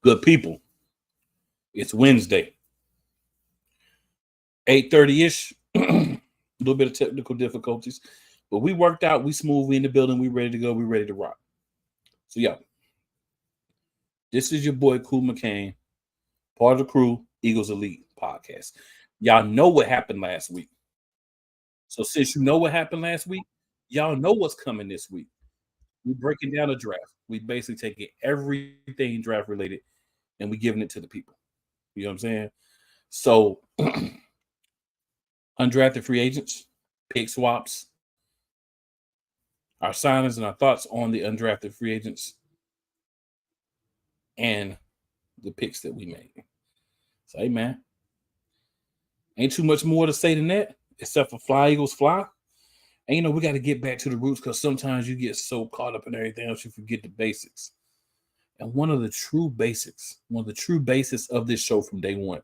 Good people. It's Wednesday, 8:30-ish. A little bit of technical difficulties, but we worked out. We smooth. We in the building. We ready to go. We ready to rock. So yeah, this is your boy Cool McCain, part of the crew Eagles Elite podcast. Y'all know what happened last week. So since you know what happened last week, y'all know what's coming this week. We breaking down a draft. We basically taking everything draft related and we giving it to the people. You know what I'm saying? So undrafted free agents, pick swaps, our signings and our thoughts on the undrafted free agents, and the picks that we made. So, hey, man, ain't too much more to say than that, except for fly, Eagles, fly. And, you know, we got to get back to the roots because sometimes you get so caught up in everything else, you forget the basics. And one of the true basics of this show from day one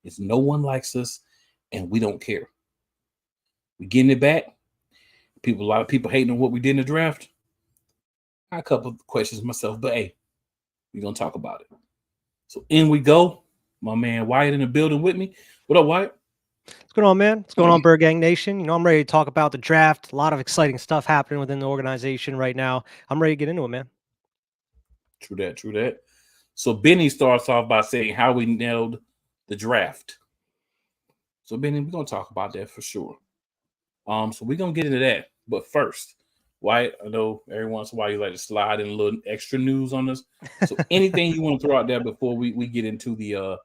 is no one likes us and we don't care. We're getting it back. A lot of people hating on what we did in the draft. I had a couple of questions myself, but hey, we're going to talk about it. So in we go. My man Wyatt in the building with me. What up, Wyatt? What's going on, man? What's going on, Bird Gang Nation? You know, I'm ready to talk about the draft. A lot of exciting stuff happening within the organization right now. I'm ready to get into it, man. True that. So Benny starts off by saying how we nailed the draft. So Benny, we're going to talk about that for sure. So we're going to get into that. But first, Wyatt, I know every once in a while you like to slide in a little extra news on us. So anything you want to throw out there before we get into the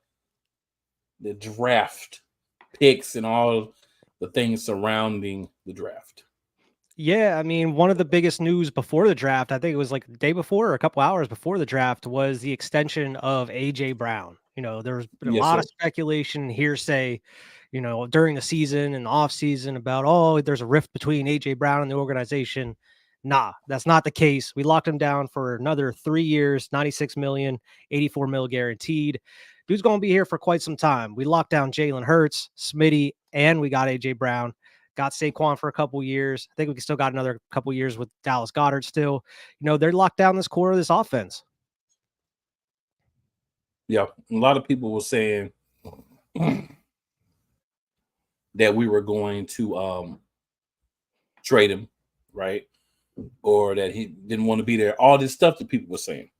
draft picks and all the things surrounding the draft? Yeah, I mean, one of the biggest news before the draft, I think it was like the day before or a couple hours before the draft, was the extension of AJ Brown. You know, there's been a lot of speculation, hearsay, you know, during the season and off season about, oh, there's a rift between AJ Brown and the organization. Nah, that's not the case. We locked him down for another 3 years, 96 million, 84 mil guaranteed. Dude's going to be here for quite some time. We locked down Jalen Hurts, Smitty, and we got AJ Brown. Got Saquon for a couple years. I think we still got another couple years with Dallas Goedert still. You know, they're locked down this core of this offense. Yeah, a lot of people were saying that we were going to trade him, right? Or that he didn't want to be there. All this stuff that people were saying.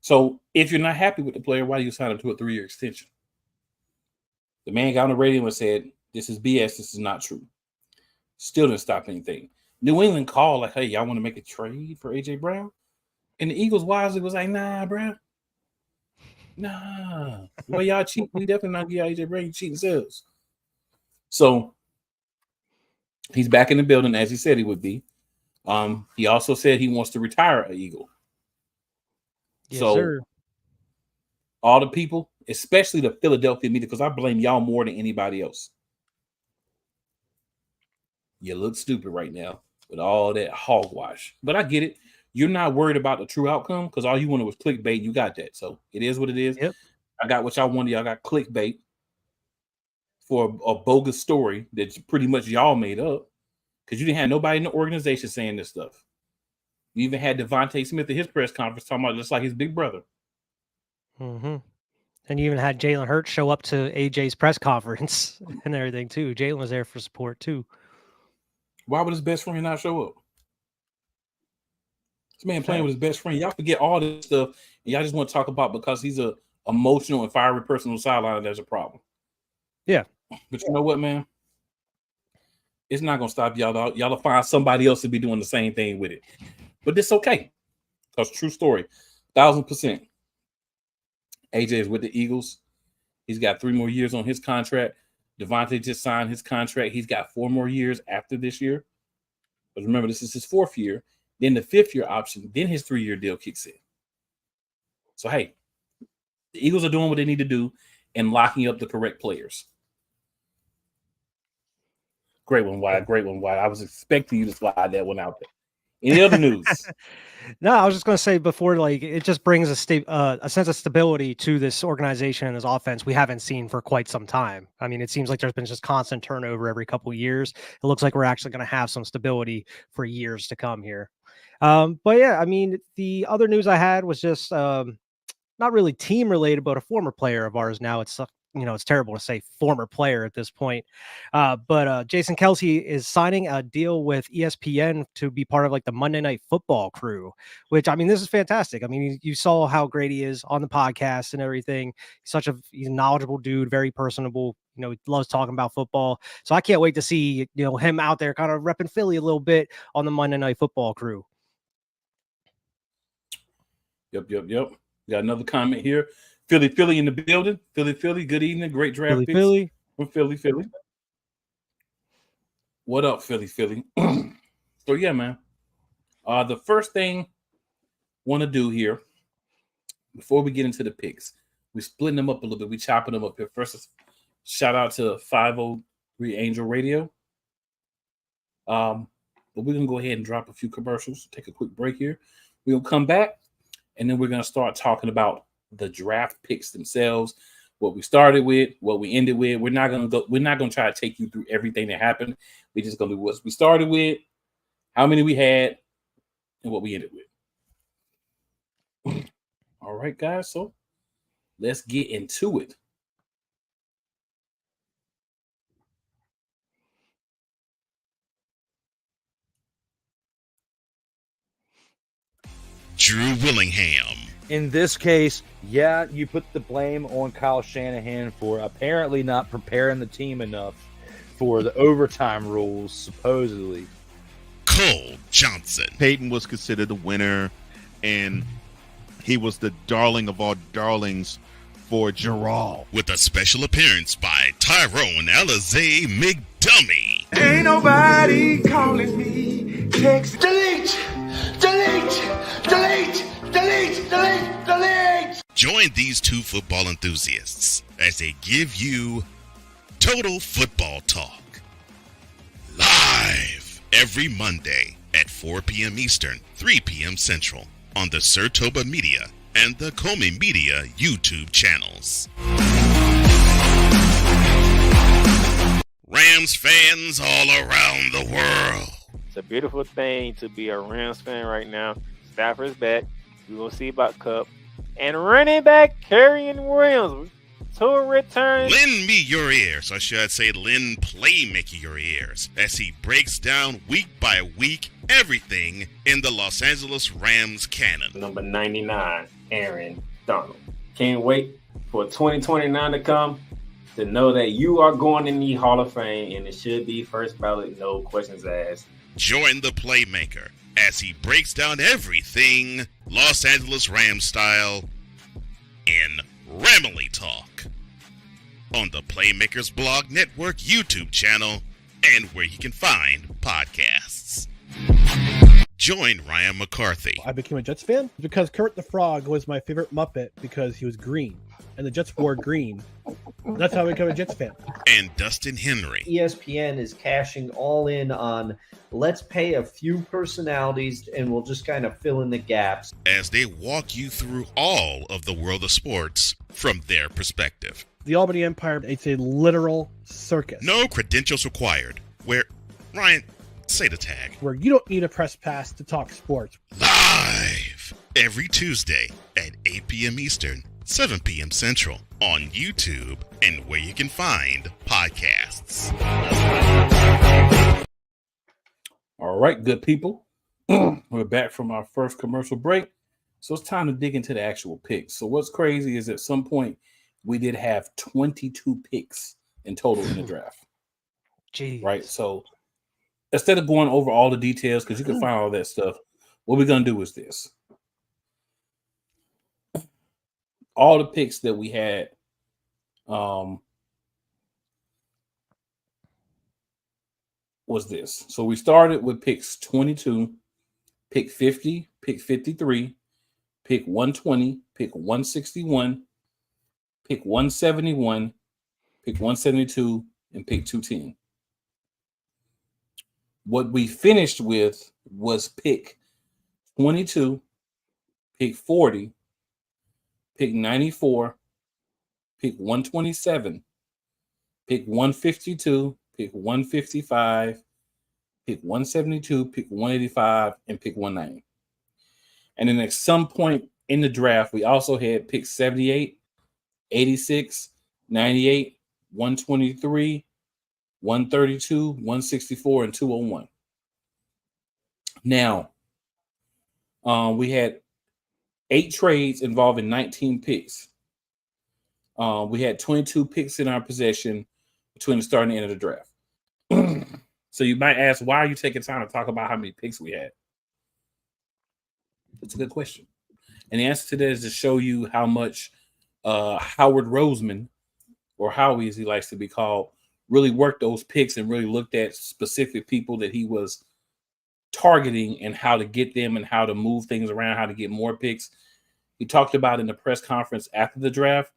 So if you're not happy with the player, why do you sign him to a 3-year extension? The man got on the radio and said, this is BS. This is not true. Still didn't stop anything. New England called like, hey, y'all want to make a trade for AJ Brown? And the Eagles wisely was like, nah, bro. Nah. Well, y'all cheat. We definitely not give AJ Brown. You cheating sales. So he's back in the building as he said he would be. He also said he wants to retire an Eagle. Yes, so sir. All the people, especially the Philadelphia media, because I blame y'all more than anybody else. You look stupid right now with all that hogwash. But I get it. You're not worried about the true outcome because all you wanted was clickbait. You got that. So it is what it is. Yep. I got what y'all wanted. Y'all got clickbait for a bogus story that pretty much y'all made up because you didn't have nobody in the organization saying this stuff. You even had Devontae Smith at his press conference talking about just like his big brother. Mm-hmm. And you even had Jalen Hurts show up to AJ's press conference and everything, too. Jalen was there for support, too. Why would his best friend not show up? This man playing with his best friend. Y'all forget all this stuff, and y'all just want to talk about because he's a emotional and fiery person on the sideline. There's a problem. Yeah. But you know what, man? It's not going to stop y'all. Y'all will find somebody else to be doing the same thing with it. But it's okay. Because true story, 1,000%. AJ is with the Eagles. He's got 3 more years on his contract. Devontae just signed his contract. He's got 4 more years after this year. But remember, this is his 4th year. Then the 5th year option. Then his 3-year deal kicks in. So, hey, the Eagles are doing what they need to do and locking up the correct players. Great one, Wyatt. Great one, Wyatt. I was expecting you to slide that one out there. Any other news? No, I was just going to say before, like, it just brings a sense of stability to this organization and this offense we haven't seen for quite some time. I mean, it seems like there's been just constant turnover every couple of years. It looks like we're actually going to have some stability for years to come here. But yeah, I mean, the other news I had was just not really team related, but a former player of ours now. It's it's terrible to say former player at this point. But Jason Kelce is signing a deal with ESPN to be part of like the Monday Night Football crew, which, I mean, this is fantastic. I mean, you saw how great he is on the podcast and everything. He's a knowledgeable dude, very personable. He loves talking about football. So I can't wait to see, him out there kind of repping Philly a little bit on the Monday Night Football crew. Yep. Got another comment here. Philly in the building. Philly, good evening. Great draft picks from Philly. What up, Philly? So, yeah, man. The first thing I want to do here, before we get into the picks, we're splitting them up a little bit. We're chopping them up here. First, shout out to 503 Angel Radio. But we're going to go ahead and drop a few commercials. Take a quick break here. We're going to come back, and then we're going to start talking about the draft picks themselves, what we started with, what we ended with. We're not gonna try to take you through everything that happened. We're just gonna do what we started with, how many we had, and what we ended with. All right, guys. So let's get into it. Drew Willingham. In this case, yeah, you put the blame on Kyle Shanahan for apparently not preparing the team enough for the overtime rules, supposedly. Cole Johnson. Peyton was considered the winner, and he was the darling of all darlings for Gerald. With a special appearance by Tyrone Alizé McDummy. Ain't nobody calling me. Text. Delete! Join these two football enthusiasts as they give you Total Football Talk. Live every Monday at 4 p.m. Eastern, 3 p.m. Central on the Sertoba Media and the Comey Media YouTube channels. Rams fans all around the world. It's a beautiful thing to be a Rams fan right now. Stafford's back. We're going to see about Cup. And running back Kerryon Williams to a return. Lend me your ears, or should I say lend Playmaker your ears, as he breaks down week by week everything in the Los Angeles Rams canon. Number 99, Aaron Donald. Can't wait for 2029 to come to know that you are going in the Hall of Fame, and it should be first ballot, no questions asked. Join the Playmaker as he breaks down everything Los Angeles Rams style in Ramily Talk on the Playmakers Blog Network YouTube channel and where you can find podcasts. Join Ryan McCarthy. I became a Jets fan because Kurt the Frog was my favorite Muppet because he was green, and the Jets wore green. That's how I became a Jets fan. And Dustin Henry. ESPN is cashing all in on let's pay a few personalities and we'll just kind of fill in the gaps. As they walk you through all of the world of sports from their perspective. The Albany Empire, it's a literal circus. No credentials required. Where, Ryan, say the tag. Where you don't need a press pass to talk sports. Live every Tuesday at 8 p.m. Eastern, 7 p.m. Central on YouTube and where you can find podcasts. All right, good people. We're back from our first commercial break. So it's time to dig into the actual picks. So what's crazy is at some point we did have 22 picks in total in the draft. Jeez. Right? So instead of going over all the details, because you can find all that stuff, what we're going to do is this. All the picks that we had was this. So we started with picks 22, pick 50, pick 53, pick 120, pick 161, pick 171, pick 172, and pick 210. What we finished with was pick 22, pick 40, pick 94, pick 127, pick 152, pick 155, pick 172, pick 185, and pick 190. And then at some point in the draft, we also had picks 78, 86, 98, 123, 132, 164, and 201. Now, we had 8 trades involving 19 picks. We had 22 picks in our possession between the start and the end of the draft. So you might ask, why are you taking time to talk about how many picks we had? That's a good question. And the answer to that is to show you how much Howard Roseman, or Howie as he likes to be called, really worked those picks and really looked at specific people that he was targeting and how to get them and how to move things around, how to get more picks. He talked about in the press conference after the draft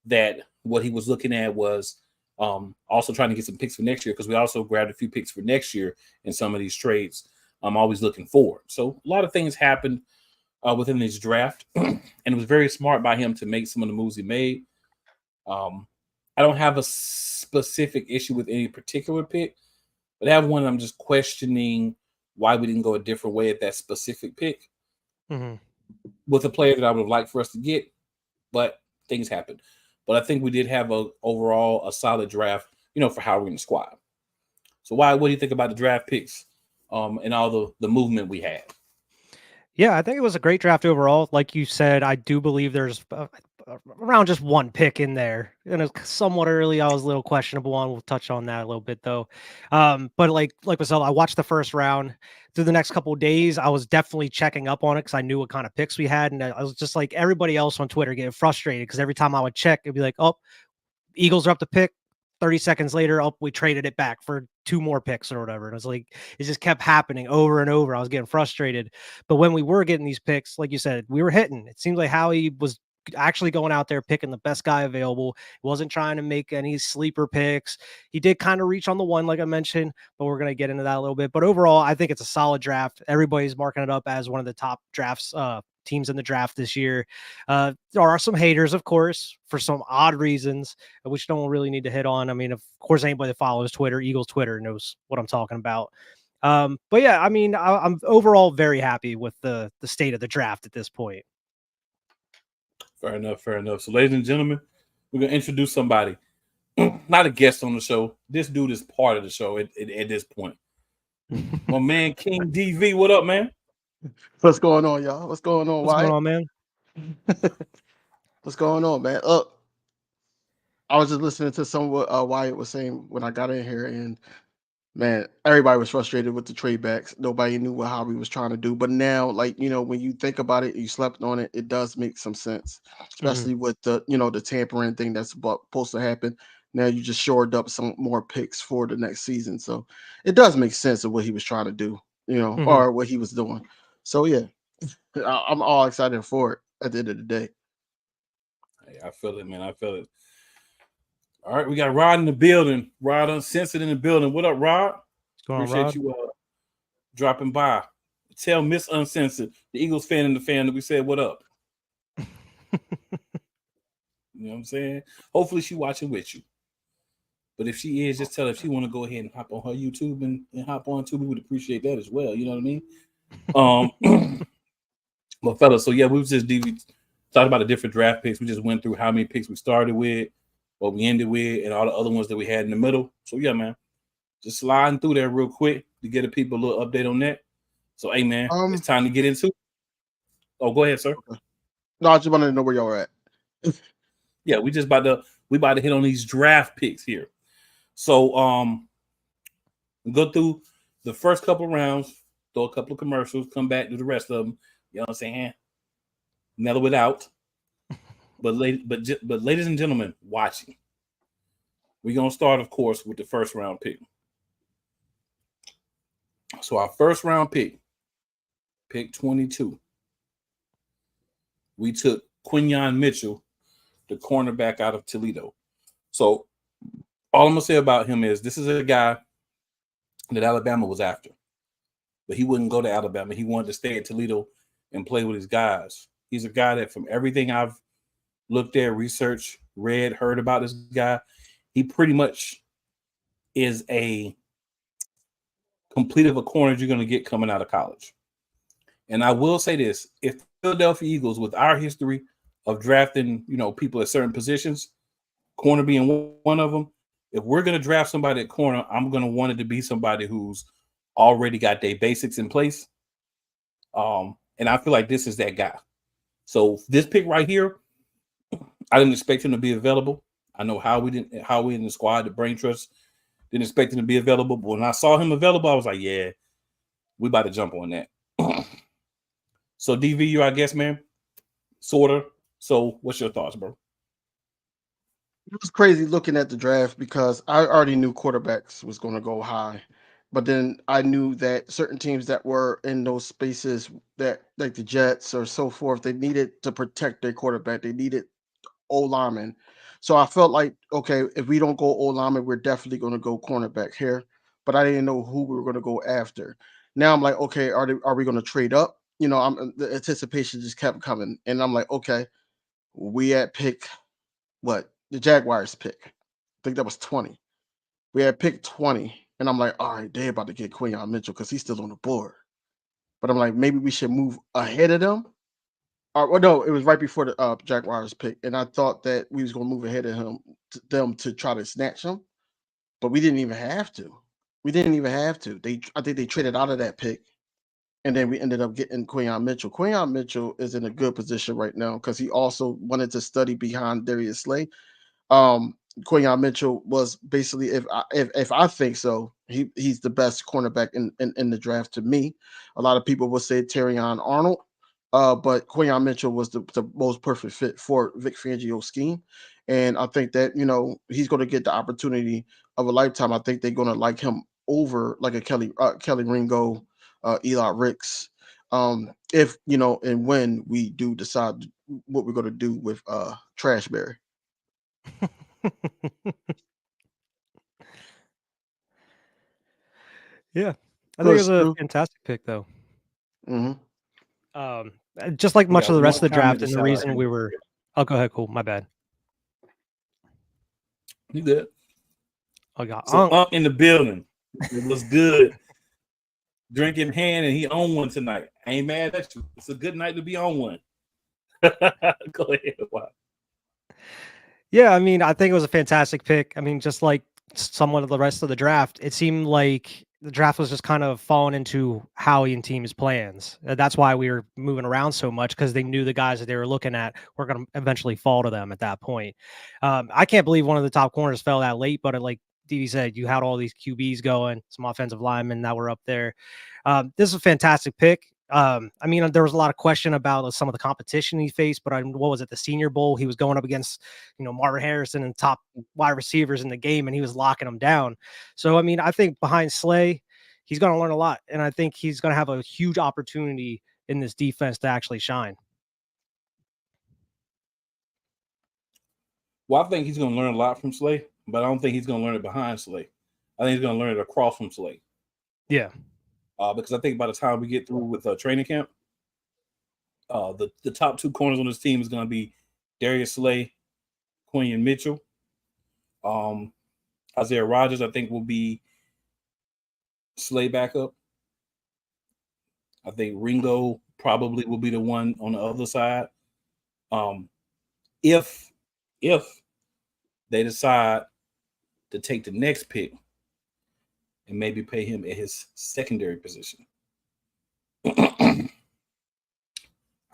that what he was looking at was also trying to get some picks for next year, because we also grabbed a few picks for next year in some of these trades. I'm always looking forward. So a lot of things happened within this draft, and it was very smart by him to make some of the moves he made. I don't have a specific issue with any particular pick, but I have one I'm just questioning why we didn't go a different way at that specific pick with a player that I would have liked for us to get, but things happened. But I think we did have overall a solid draft, for how we're in the squad. So what do you think about the draft picks and all the movement we had? Yeah, I think it was a great draft overall. Like you said, I do believe there's around just one pick in there. And it's somewhat early. I was a little questionable on. We'll touch on that a little bit though. But like myself, I watched the first round. Through the next couple of days, I was definitely checking up on it because I knew what kind of picks we had. And I was just like everybody else on Twitter getting frustrated because every time I would check, it'd be like, oh, Eagles are up to pick. 30 seconds later, we traded it back for 2 more picks or whatever. And it was like, it just kept happening over and over. I was getting frustrated. But when we were getting these picks, like you said, we were hitting. It seems like Howie was actually going out there picking the best guy available. He wasn't trying to make any sleeper picks. He did kind of reach on the one, like I mentioned, but we're going to get into that a little bit. But overall, I think it's a solid draft. Everybody's marking it up as one of the top drafts, teams in the draft this year. There are some haters, of course, for some odd reasons, which don't really need to hit on. I mean, of course, anybody that follows Twitter, Eagles Twitter, knows what I'm talking about. But yeah, I mean, I'm overall very happy with the state of the draft at this point. Fair enough. So, ladies and gentlemen, we're going to introduce somebody. Not a guest on the show. This dude is part of the show at this point. My man, King DV, what up, man? What's going on, y'all? What's going on, What's Wyatt? going on, man? What's going on, man? I was just listening to some of what Wyatt was saying when I got in here, and man, everybody was frustrated with the trade backs. Nobody knew what Howie was trying to do. But now, when you think about it, you slept on it, it does make some sense, especially with the tampering thing that's supposed to happen. Now you just shored up some more picks for the next season. So it does make sense of what he was trying to do, or what he was doing. So yeah, I'm all excited for it at the end of the day. Hey, I feel it, man. I feel it. All right, we got Rod in the building. Rod Uncensored in the building. What up, Rod? Appreciate you dropping by. Tell Miss Uncensored, the Eagles fan and the fan, that we said what up. You know what I'm saying? Hopefully she watching with you. But if she is, just tell her if she want to go ahead and hop on her YouTube and hop on too, we would appreciate that as well. You know what I mean? But fellas, so yeah, we was just talking about the different draft picks. We just went through how many picks we started with, what we ended with, and all the other ones that we had in the middle. So yeah, man, just sliding through there real quick to get the people a little update on that. So hey, man, it's time to get into. Oh, go ahead, sir. No, I just wanted to know where y'all are at. Yeah, we about to hit on these draft picks here. So go through the first couple of rounds, throw a couple of commercials, come back to the rest of them. You know what I'm saying? Mellow it out. But ladies and gentlemen watching, we're going to start, of course, with the first round pick. So our first round pick 22, we took Quinyon Mitchell, the cornerback out of Toledo. So all I'm going to say about him is this is a guy that Alabama was after. But he wouldn't go to Alabama. He wanted to stay at Toledo and play with his guys. He's a guy that, from everything I've looked at, researched, read, heard about this guy, he pretty much is a complete of a corner you're going to get coming out of college. And I will say this: if the Philadelphia Eagles, with our history of drafting, people at certain positions, corner being one of them, if we're going to draft somebody at corner, I'm going to want it to be somebody who's already got their basics in place. And I feel like this is that guy. So this pick right here, I didn't expect him to be available. I know how we in the squad, the brain trust, didn't expect him to be available. But when I saw him available, I was like, yeah, we about to jump on that. So DVU, I guess, man, sort of. So what's your thoughts, bro? It was crazy looking at the draft because I already knew quarterbacks was going to go high, but then I knew that certain teams that were in those spaces, that like the Jets or so forth, they needed to protect their quarterback. They needed O lineman. So I felt like, okay, if we don't go O lineman, we're definitely going to go cornerback here. But I didn't know who we were going to go after. Now I'm like, okay, are we going to trade up? The anticipation just kept coming, and I'm like, okay, we at pick what? The Jaguars pick. I think that was 20. We had picked 20, and I'm like, all right, they're about to get Quinyon Mitchell because he's still on the board. But I'm like, maybe we should move ahead of them. Well, no, it was right before the Jaguars pick, and I thought that we was going to move ahead of them to try to snatch him, but we didn't even have to. I think they traded out of that pick, and then we ended up getting Quinyon Mitchell. Quinyon Mitchell is in a good position right now because he also wanted to study behind Darius Slay. Quinyon Mitchell was basically, if I think so, he's the best cornerback in the draft to me. A lot of people will say Terrion Arnold, but Quinyon Mitchell was the most perfect fit for Vic Fangio's scheme, and I think that he's going to get the opportunity of a lifetime. I think they're going to like him over like a Kelly Ringo, Eli Ricks. If and when we do decide what we're going to do with Trashberry. Yeah, I think it was a fantastic pick, though. Just like much of the rest of the draft, and the reason we were. Oh, go ahead. Cool. My bad. You good? I got so in the building. It was good. Drink in hand, and he on one tonight. I ain't mad at you. It's a good night to be on one. Go ahead. Wow. Yeah, I mean, I think it was a fantastic pick. I mean, just like somewhat of the rest of the draft, it seemed like the draft was just kind of falling into Howie and team's plans. That's why we were moving around so much, because they knew the guys that they were looking at were going to eventually fall to them at that point. I can't believe one of the top corners fell that late, but like DV said, you had all these QBs going, some offensive linemen that were up there. This is a fantastic pick. I mean, there was a lot of question about some of the competition he faced, but what was it? The Senior Bowl, he was going up against, Marvin Harrison and top wide receivers in the game, and he was locking them down. So, I mean, I think behind Slay, he's going to learn a lot, and I think he's going to have a huge opportunity in this defense to actually shine. Well, I think he's going to learn a lot from Slay, but I don't think he's going to learn it behind Slay. I think he's going to learn it across from Slay. Yeah. Because I think by the time we get through with training camp, the top two corners on this team is going to be Darius Slay, Quinyon Mitchell. Isaiah Rodgers, I think, will be Slay backup. I think Ringo probably will be the one on the other side. If they decide to take the next pick and maybe pay him at his secondary position. I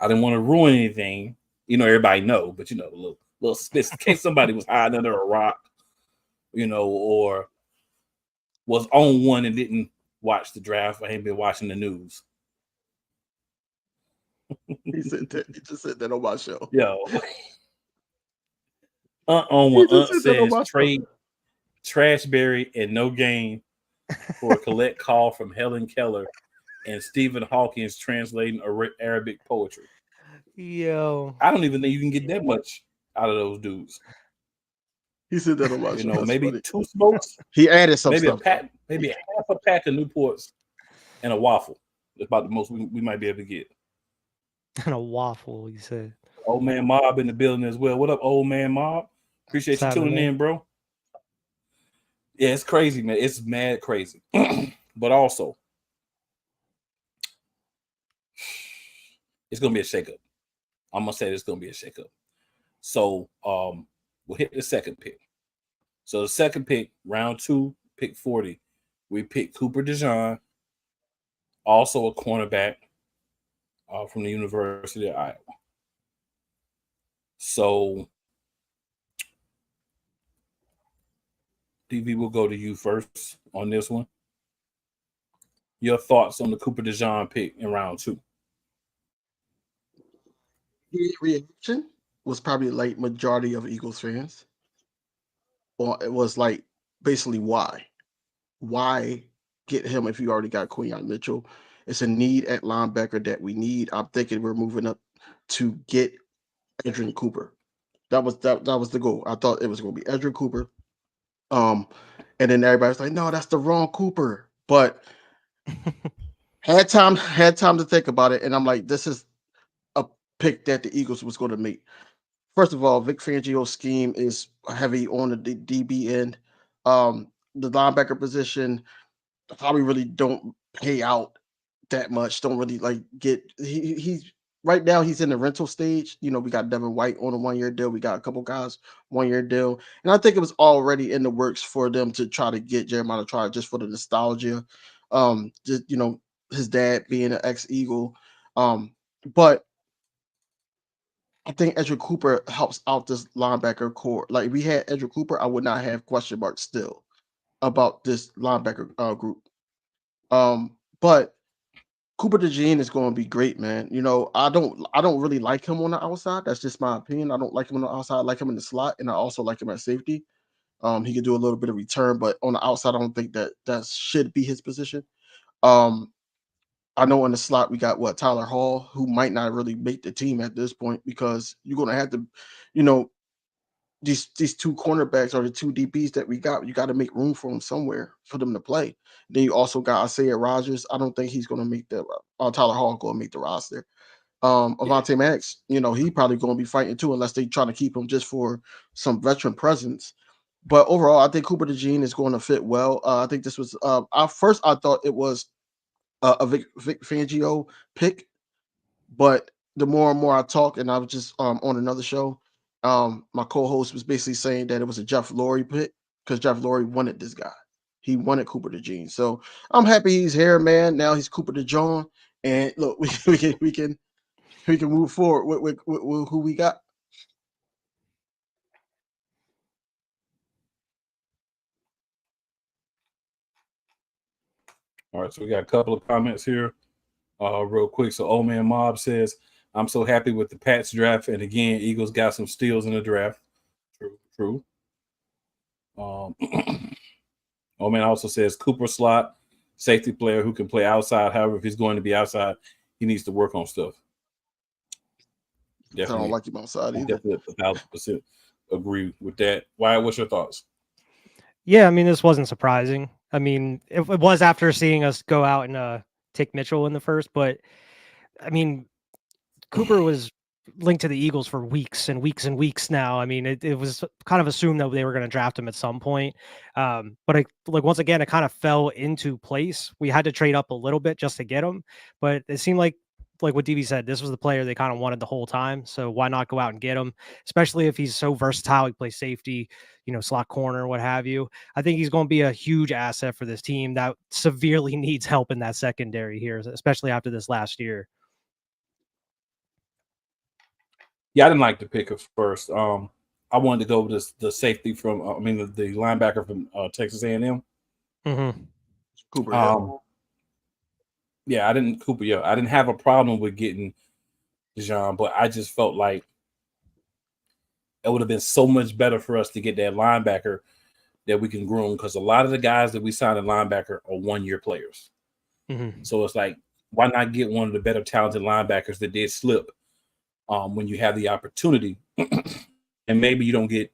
didn't want to ruin anything. Everybody know, but a little spit in case somebody was hiding under a rock, or was on one and didn't watch the draft or ain't been watching the news. He just said that on my show. Yo. On one says trade Trashberry and no game for a collect call from Helen Keller and Stephen Hawkins translating Arabic poetry. Yo, I don't even think you can get that much out of those dudes. He said that on my show. Maybe funny. 2 smokes. He added some maybe stuff. Maybe half a pack of Newports and a waffle. That's about the most we might be able to get. And a waffle, you said. Old man Mob in the building as well. What up, old man Mob? Appreciate you tuning in, bro. Yeah, it's crazy, man. It's mad crazy. But also, it's gonna be a shakeup. I'm gonna say it's gonna be a shakeup. So we'll hit the second pick. So the second pick, round 2, pick 40, we picked Cooper DeJean, also a cornerback from the University of Iowa. So DV will go to you first on this one. Your thoughts on the Cooper DeJean pick in round 2? The reaction was probably like majority of Eagles fans. Or it was like basically why? Why get him if you already got Quinyon Mitchell? It's a need at linebacker that we need. I'm thinking we're moving up to get Edgerrin Cooper. That was the goal. I thought it was going to be Edgerrin Cooper. And then everybody's like, no, that's the wrong Cooper. But had time to think about it, and I'm like, this is a pick that the Eagles was going to make. First of all, Vic Fangio's scheme is heavy on the DB end. The linebacker position probably really don't pay out that much. Don't really like get he's right now he's in the rental stage. You know, we got Devin White on a 1-year deal. We got a couple guys 1-year deal, and I think it was already in the works for them to try to get Jeremiah Trotter just for the nostalgia. Just his dad being an ex-Eagle, but I think Edgerrin Cooper helps out this linebacker core. Like, if we had Edgerrin Cooper, I would not have question marks still about this linebacker group. But Cooper DeJean is going to be great, man. I don't really like him on the outside. That's just my opinion. I don't like him on the outside. I like him in the slot, and I also like him at safety. He can do a little bit of return, but on the outside, I don't think that should be his position. I know in the slot we got Tyler Hall, who might not really make the team at this point because you're going to have to, these 2 cornerbacks or the 2 DBs that we got. You got to make room for them somewhere for them to play. Then you also got Isaiah Rodgers. I don't think he's going to make the Tyler Hall going to make the roster. Avonte Maddox, he probably going to be fighting too unless they try to keep him just for some veteran presence. But overall, I think Cooper DeJean is going to fit well. I think this was I thought it was a Vic Fangio pick, but the more and more I talk, and I was just on another show, my co-host was basically saying that it was a Jeff Lurie pick because Jeff Lurie wanted this guy. He wanted Cooper DeJean. So I'm happy he's here, man. Now he's Cooper DeJean, and look, we can move forward with who we got. All right, so we got a couple of comments here real quick. So Old Man Mob says, I'm so happy with the Pats draft. And again, Eagles got some steals in the draft. True. Old Man also says Cooper slot, safety player who can play outside. However, if he's going to be outside, he needs to work on stuff. Definitely. I don't like him outside either. Definitely 1,000% agree with that. Wyatt, what's your thoughts? Yeah, I mean, this wasn't surprising. I mean, it was after seeing us go out and take Mitchell in the first, but I mean, Cooper was linked to the Eagles for weeks and weeks and weeks now. I mean, it was kind of assumed that they were going to draft him at some point. But once again, it kind of fell into place. We had to trade up a little bit just to get him, but it seemed like what DB said, this was the player they kind of wanted the whole time. So why not go out and get him, especially if he's so versatile. He plays safety, slot corner, what have you. I think he's going to be a huge asset for this team that severely needs help in that secondary here, especially after this last year. Yeah, I didn't like the pick at first. I wanted to go with the safety from, the linebacker from Texas A&M. Mm-hmm. Cooper. I didn't have a problem with getting DeJean, but I just felt like it would have been so much better for us to get that linebacker that we can groom, because a lot of the guys that we signed in linebacker are 1-year players. Mm-hmm. So it's like, why not get one of the better talented linebackers that did slip when you have the opportunity? And maybe you don't get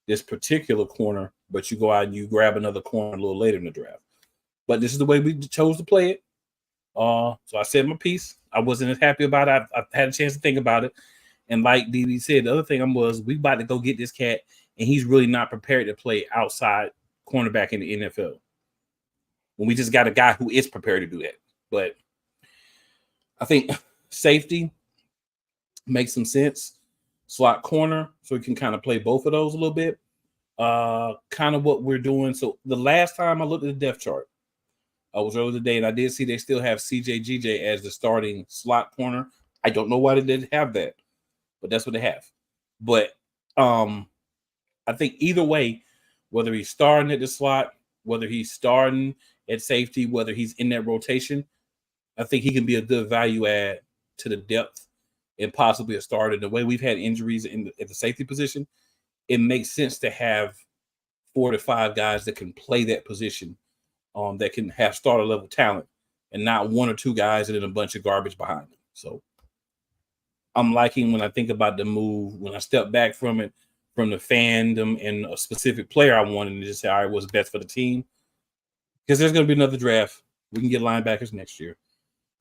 this particular corner, but you go out and you grab another corner a little later in the draft. But this is the way we chose to play it. So I said my piece. I wasn't as happy about it. I had a chance to think about it. And like DB said, the other thing was we about to go get this cat, and he's really not prepared to play outside cornerback in the NFL. When we just got a guy who is prepared to do that. But I think safety, makes some sense. Slot corner, so we can kind of play both of those a little bit. Kind of what we're doing. So the last time I looked at the depth chart, I was earlier today, and I did see they still have CJGJ as the starting slot corner. I don't know why they didn't have that, but that's what they have. But I think either way, whether he's starting at the slot, whether he's starting at safety, whether he's in that rotation, I think he can be a good value add to the depth and possibly a starter. The way we've had injuries at the safety position, it makes sense to have 4 to 5 guys that can play that position, that can have starter level talent, and not 1 or 2 guys and then a bunch of garbage behind them. So I'm liking when I think about the move, when I step back from it, from the fandom and a specific player I wanted, and just say, all right, what's best for the team? Because there's going to be another draft. We can get linebackers next year.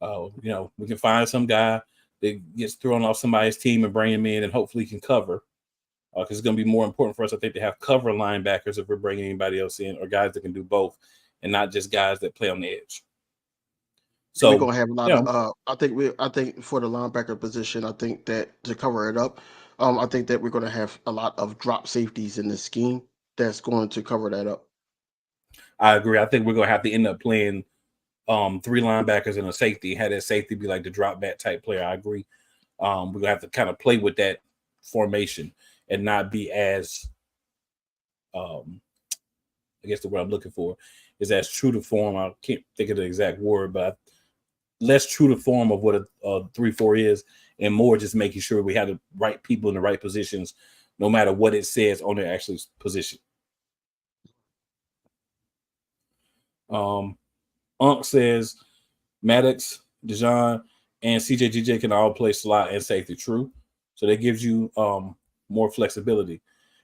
We can find some guy that gets thrown off somebody's team and bring him in, and hopefully he can cover. Because it's going to be more important for us, I think, to have cover linebackers if we're bringing anybody else in, or guys that can do both, and not just guys that play on the edge. So we're gonna have a lot of. I think for the linebacker position, I think that to cover it up, I think that we're gonna have a lot of drop safeties in the scheme that's going to cover that up. I agree. I think we're gonna have to end up playing 3 linebackers and a safety. Have that safety be like the drop back type player. I agree. We're gonna have to kind of play with that formation and not be as, I guess the word I'm looking for is as true to form. I can't think of the exact word, but less true to form of what a 3-4 is, and more just making sure we have the right people in the right positions, no matter what it says on their actual position. Unc says Maddox, Dijon, and CJGJ can all play slot and safety. True. So that gives you more flexibility.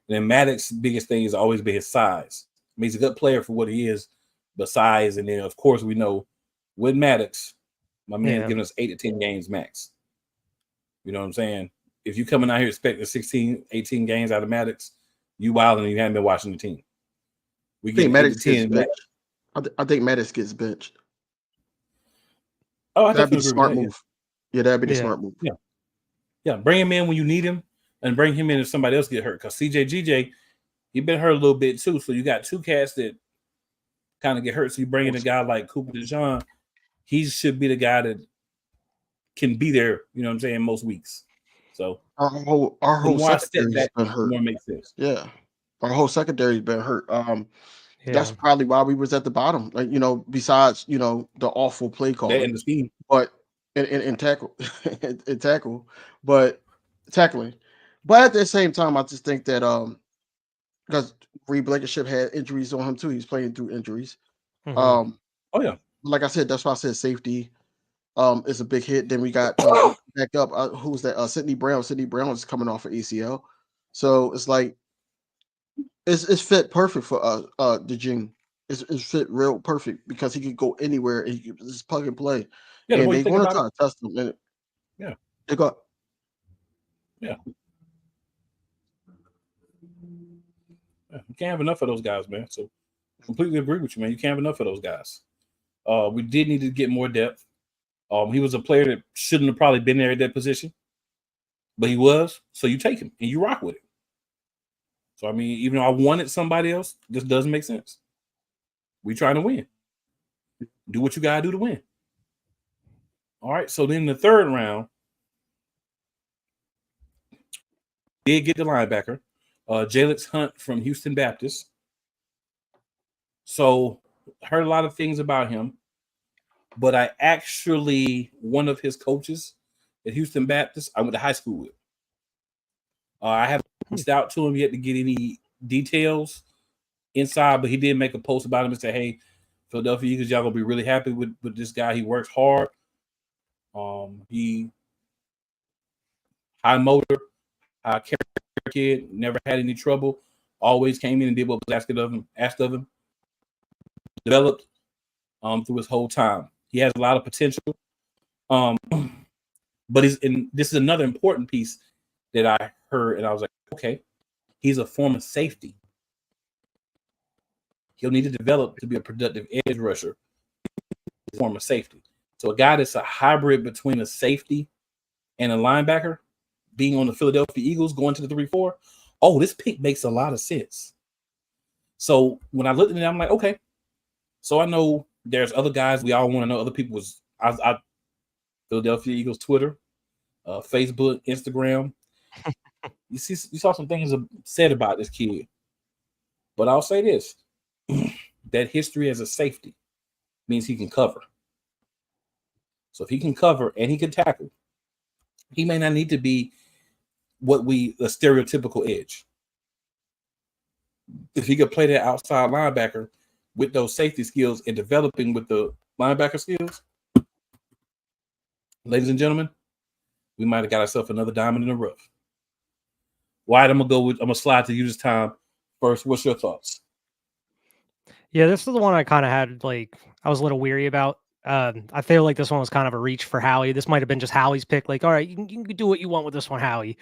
And then Maddox's biggest thing has always been his size. I mean, he's a good player for what he is, but size. And then, of course, we know with Maddox, my man's giving us 8 to 10 games max. You know what I'm saying? If you coming out here expecting 16, 18 games out of Maddox, you wild and you haven't been watching the team. We I think Maddox gets benched. I think Maddox gets benched. Oh, that'd be the smart move. Yeah, that'd be the smart move. Yeah, bring him in when you need him, and bring him in if somebody else get hurt. Because CJGJ, he been hurt a little bit too. So you got 2 cats that kind of get hurt. So you bring in a guy like Cooper DeJean, he should be the guy that can be there. You know what I'm saying? Most weeks. So our whole secondary's been hurt. More makes sense. Yeah, our whole secondary's been hurt. That's probably why we was at the bottom. Like, besides the awful play call in the scheme, but in tackle, in tackle, but tackling. But at the same time, I just think that because Reed Blankenship had injuries on him too. He's playing through injuries. Like I said, that's why I said safety is a big hit. Then we got back up. Who's that? Sidney Brown. Sidney Brown is coming off of ACL, so it's like it's fit perfect for the Jing. It's fit real perfect because he could go anywhere and he could just plug and play. Yeah, and they want to try to test him. And they got. Yeah. You can't have enough of those guys, man. So completely agree with you, man. You can't have enough of those guys. We did need to get more depth. He was a player that shouldn't have probably been there at that position, but he was. So you take him and you rock with it. So, I mean, even though I wanted somebody else, this doesn't make sense. We trying to win. Do what you got to do to win. All right. So then the third round, did get the linebacker, Jalix Hunt from Houston Baptist. So heard a lot of things about him, but I actually, one of his coaches at Houston Baptist, I went to high school with. I haven't reached out to him yet to get any details inside, but he did make a post about him and say, hey, Philadelphia Eagles, y'all gonna be really happy with this guy. He works hard. He high motor, high character kid, never had any trouble, always came in and did what was asked of him. Developed through his whole time. He has a lot of potential. But this is another important piece that I heard, and I was like, okay, he's a former safety. He'll need to develop to be a productive edge rusher, former safety. So a guy that's a hybrid between a safety and a linebacker, being on the Philadelphia Eagles, going to the 3-4, oh, this pick makes a lot of sense. So when I looked at it, I'm like, okay. So I know there's other guys. We all want to know other people's. I Philadelphia Eagles Twitter, Facebook, Instagram. You saw some things said about this kid, but I'll say this: that history as a safety means he can cover. So if he can cover and he can tackle, he may not need to be a stereotypical edge. If he could play that outside linebacker with those safety skills and developing with the linebacker skills, ladies and gentlemen, we might have got ourselves another diamond in the rough. Wyatt, I'm gonna slide to you this time first. What's your thoughts? Yeah, this is the one I kind of had I was a little weary about. I feel like this one was kind of a reach for Howie. This might have been just Howie's pick. All right, you can do what you want with this one, Howie.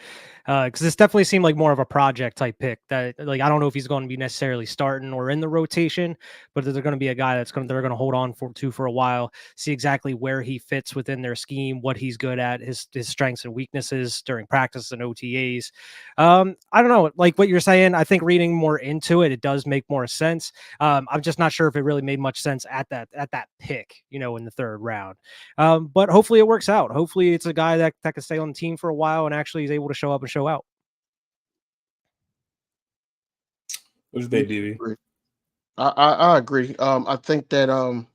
Because this definitely seemed like more of a project type pick. That I don't know if he's going to be necessarily starting or in the rotation, but they're going to be a guy they're going to hold on for a while, see exactly where he fits within their scheme, what he's good at, his strengths and weaknesses during practice and OTAs. I don't know, like what you're saying. I think reading more into it, it does make more sense. I'm just not sure if it really made much sense at that pick, in the third round. But hopefully it works out. Hopefully it's a guy that can stay on the team for a while and actually is able to show up and show out. What's that, DB? I agree. I think that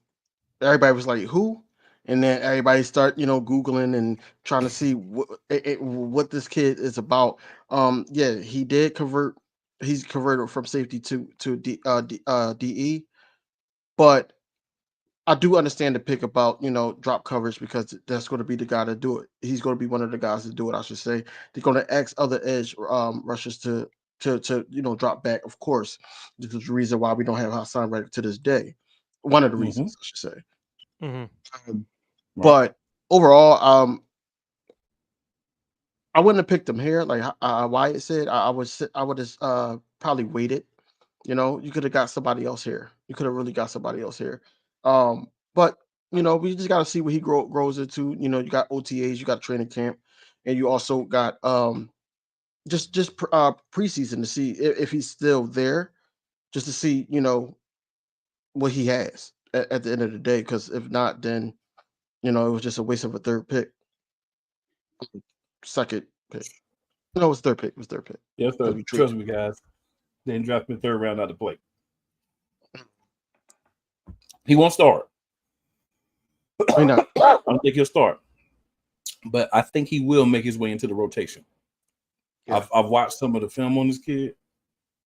everybody was like, who? And then everybody start, Googling and trying to see what this kid is about. Yeah, he did convert. He's converted from safety to DE, but I do understand the pick about, drop coverage, because that's going to be the guy to do it. He's going to be one of the guys to do it, I should say. They're going to ask other edge rushers to drop back. Of course, this is the reason why we don't have Hassan Reddick to this day. One of the reasons, I should say. Mm-hmm. But overall, I wouldn't have picked him here. Like Wyatt said, I would have probably waited. You could have got somebody else here. You could have really got somebody else here. But we just got to see what he grows into. You got OTAs, you got training camp, and you also got just preseason to see if he's still there, just to see what he has at the end of the day. Because if not, then it was just a waste of a third pick. Second pick. No, it was third pick. It was third pick. Yeah, trust me, guys. They didn't draft me third round out to play. He won't start. I don't think he'll start, but I think he will make his way into the rotation. Yeah. I've watched some of the film on this kid.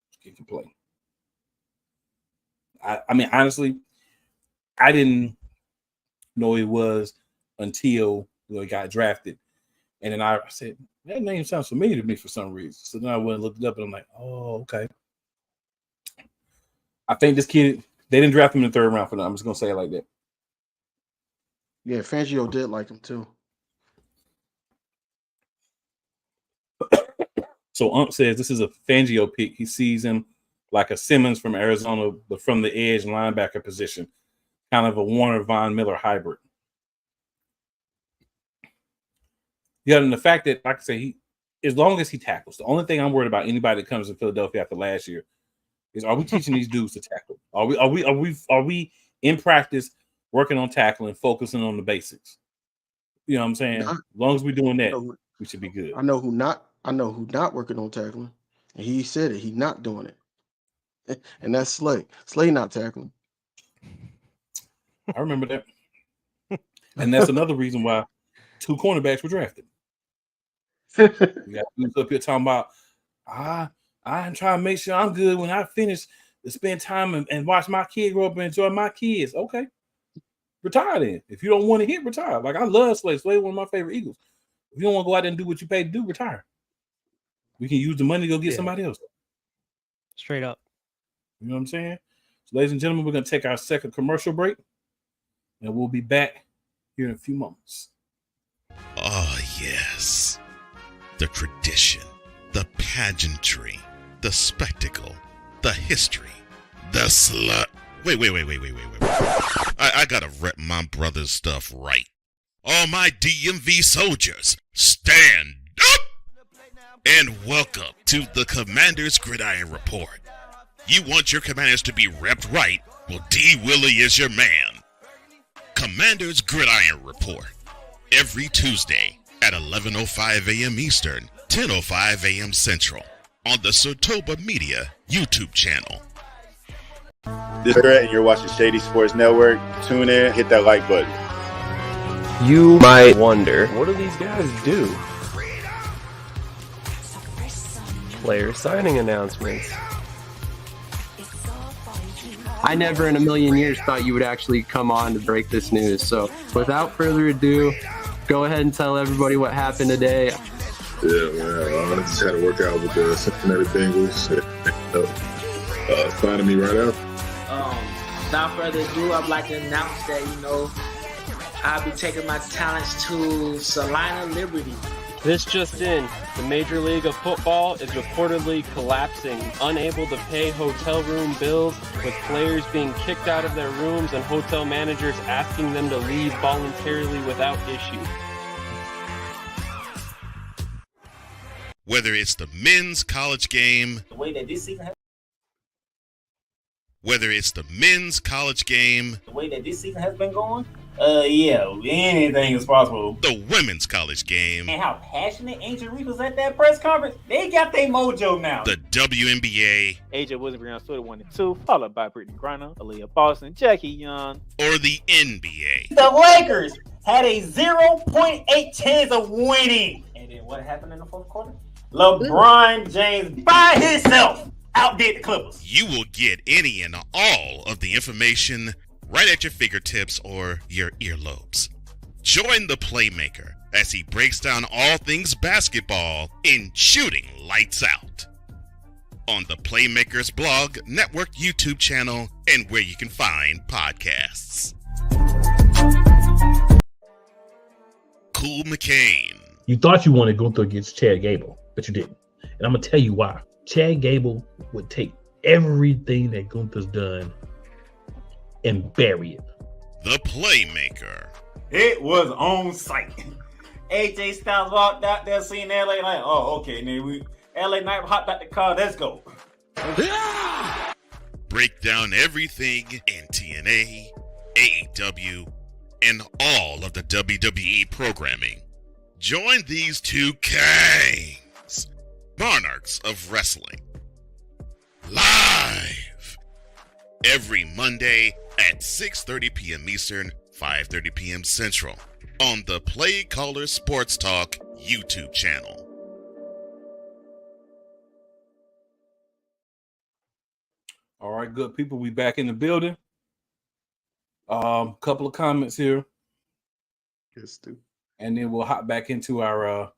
This kid can play. I mean, honestly, I didn't know he was until he got drafted, and then I said that name sounds familiar to me for some reason. So then I went and looked it up, and I'm like, oh, okay. I think this kid. They didn't draft him in the third round for that. I'm just going to say it like that. Yeah, Fangio did like him too. So Ump says this is a Fangio pick. He sees him like a Simmons from Arizona, but from the edge linebacker position. Kind of a Warner Von Miller hybrid. Yeah, and the fact that, like I say, as long as he tackles, the only thing I'm worried about anybody that comes to Philadelphia after last year is, are we teaching these dudes to tackle? Are we in practice working on tackling, focusing on the basics? You know what I'm saying? As long as we're doing that, we should be good. I know who not working on tackling, and he said it. He's not doing it, and that's Slay. Slay not tackling. I remember that, and that's another reason why 2 cornerbacks were drafted. You got dudes up here talking about I'm trying to make sure I'm good when I finish to spend time and watch my kid grow up and enjoy my kids. Okay. Retire then. If you don't want to hit, retire. Like, I love Slay. Slay one of my favorite Eagles. If you don't want to go out there and do what you paid to do, retire. We can use the money to go get somebody else. Straight up. You know what I'm saying? So, ladies and gentlemen, we're going to take our second commercial break, and we'll be back here in a few moments. Oh, yes. The tradition, the pageantry, the spectacle, the history, the slut. Wait. I gotta rep my brother's stuff right. All my DMV soldiers, stand up! And welcome to the Commander's Gridiron Report. You want your Commanders to be repped right? Well, D. Willie is your man. Commander's Gridiron Report. Every Tuesday at 11:05 a.m. Eastern, 10:05 a.m. Central on the Sotoba Media YouTube channel. This is Brett, and you're watching Shady Sports Network. Tune in, hit that like button. You might wonder, what do these guys do? Player signing announcements. I never in a million years thought you would actually come on to break this news. So without further ado, go ahead and tell everybody what happened today. Yeah, man. I just had to work out with the Cincinnati Bengals. Signing me right out. Without further ado, I'd like to announce that, I'll be taking my talents to Salina Liberty. This just in, the Major League of Football is reportedly collapsing, unable to pay hotel room bills, with players being kicked out of their rooms and hotel managers asking them to leave voluntarily without issue. Whether it's the men's college game, The way that this season has been going, anything is possible. the women's college game, And how passionate Angel Reese was at that press conference, they got their mojo now. the WNBA, AJ Williams stood 1-2, followed by Brittany Griner, Aaliyah Boston, Jackie Young, or the NBA. The Lakers had a 0.8 chance of winning. And then what happened in the fourth quarter? LeBron James by himself outdid the Clippers. You will get any and all of the information right at your fingertips or your earlobes. Join the Playmaker as he breaks down all things basketball in Shooting Lights Out on the Playmakers blog, network, YouTube channel, and where you can find podcasts. Cool McCain. You thought you wanted Gunther against Chad Gable, but you didn't. And I'm going to tell you why. Chad Gable would take everything that Gunther's done and bury it. The Playmaker. It was on site. AJ Styles walked out there seeing LA like, oh, okay, then LA Knight hopped out the car, let's go. Break down everything in TNA, AEW, and all of the WWE programming. Join these two kings, monarchs of wrestling, live every Monday at 6:30 p.m. Eastern, 5:30 p.m. Central on the Play Caller Sports Talk YouTube channel. All right, good people. We back in the building. Couple of comments here. Good stu. And then we'll hop back into our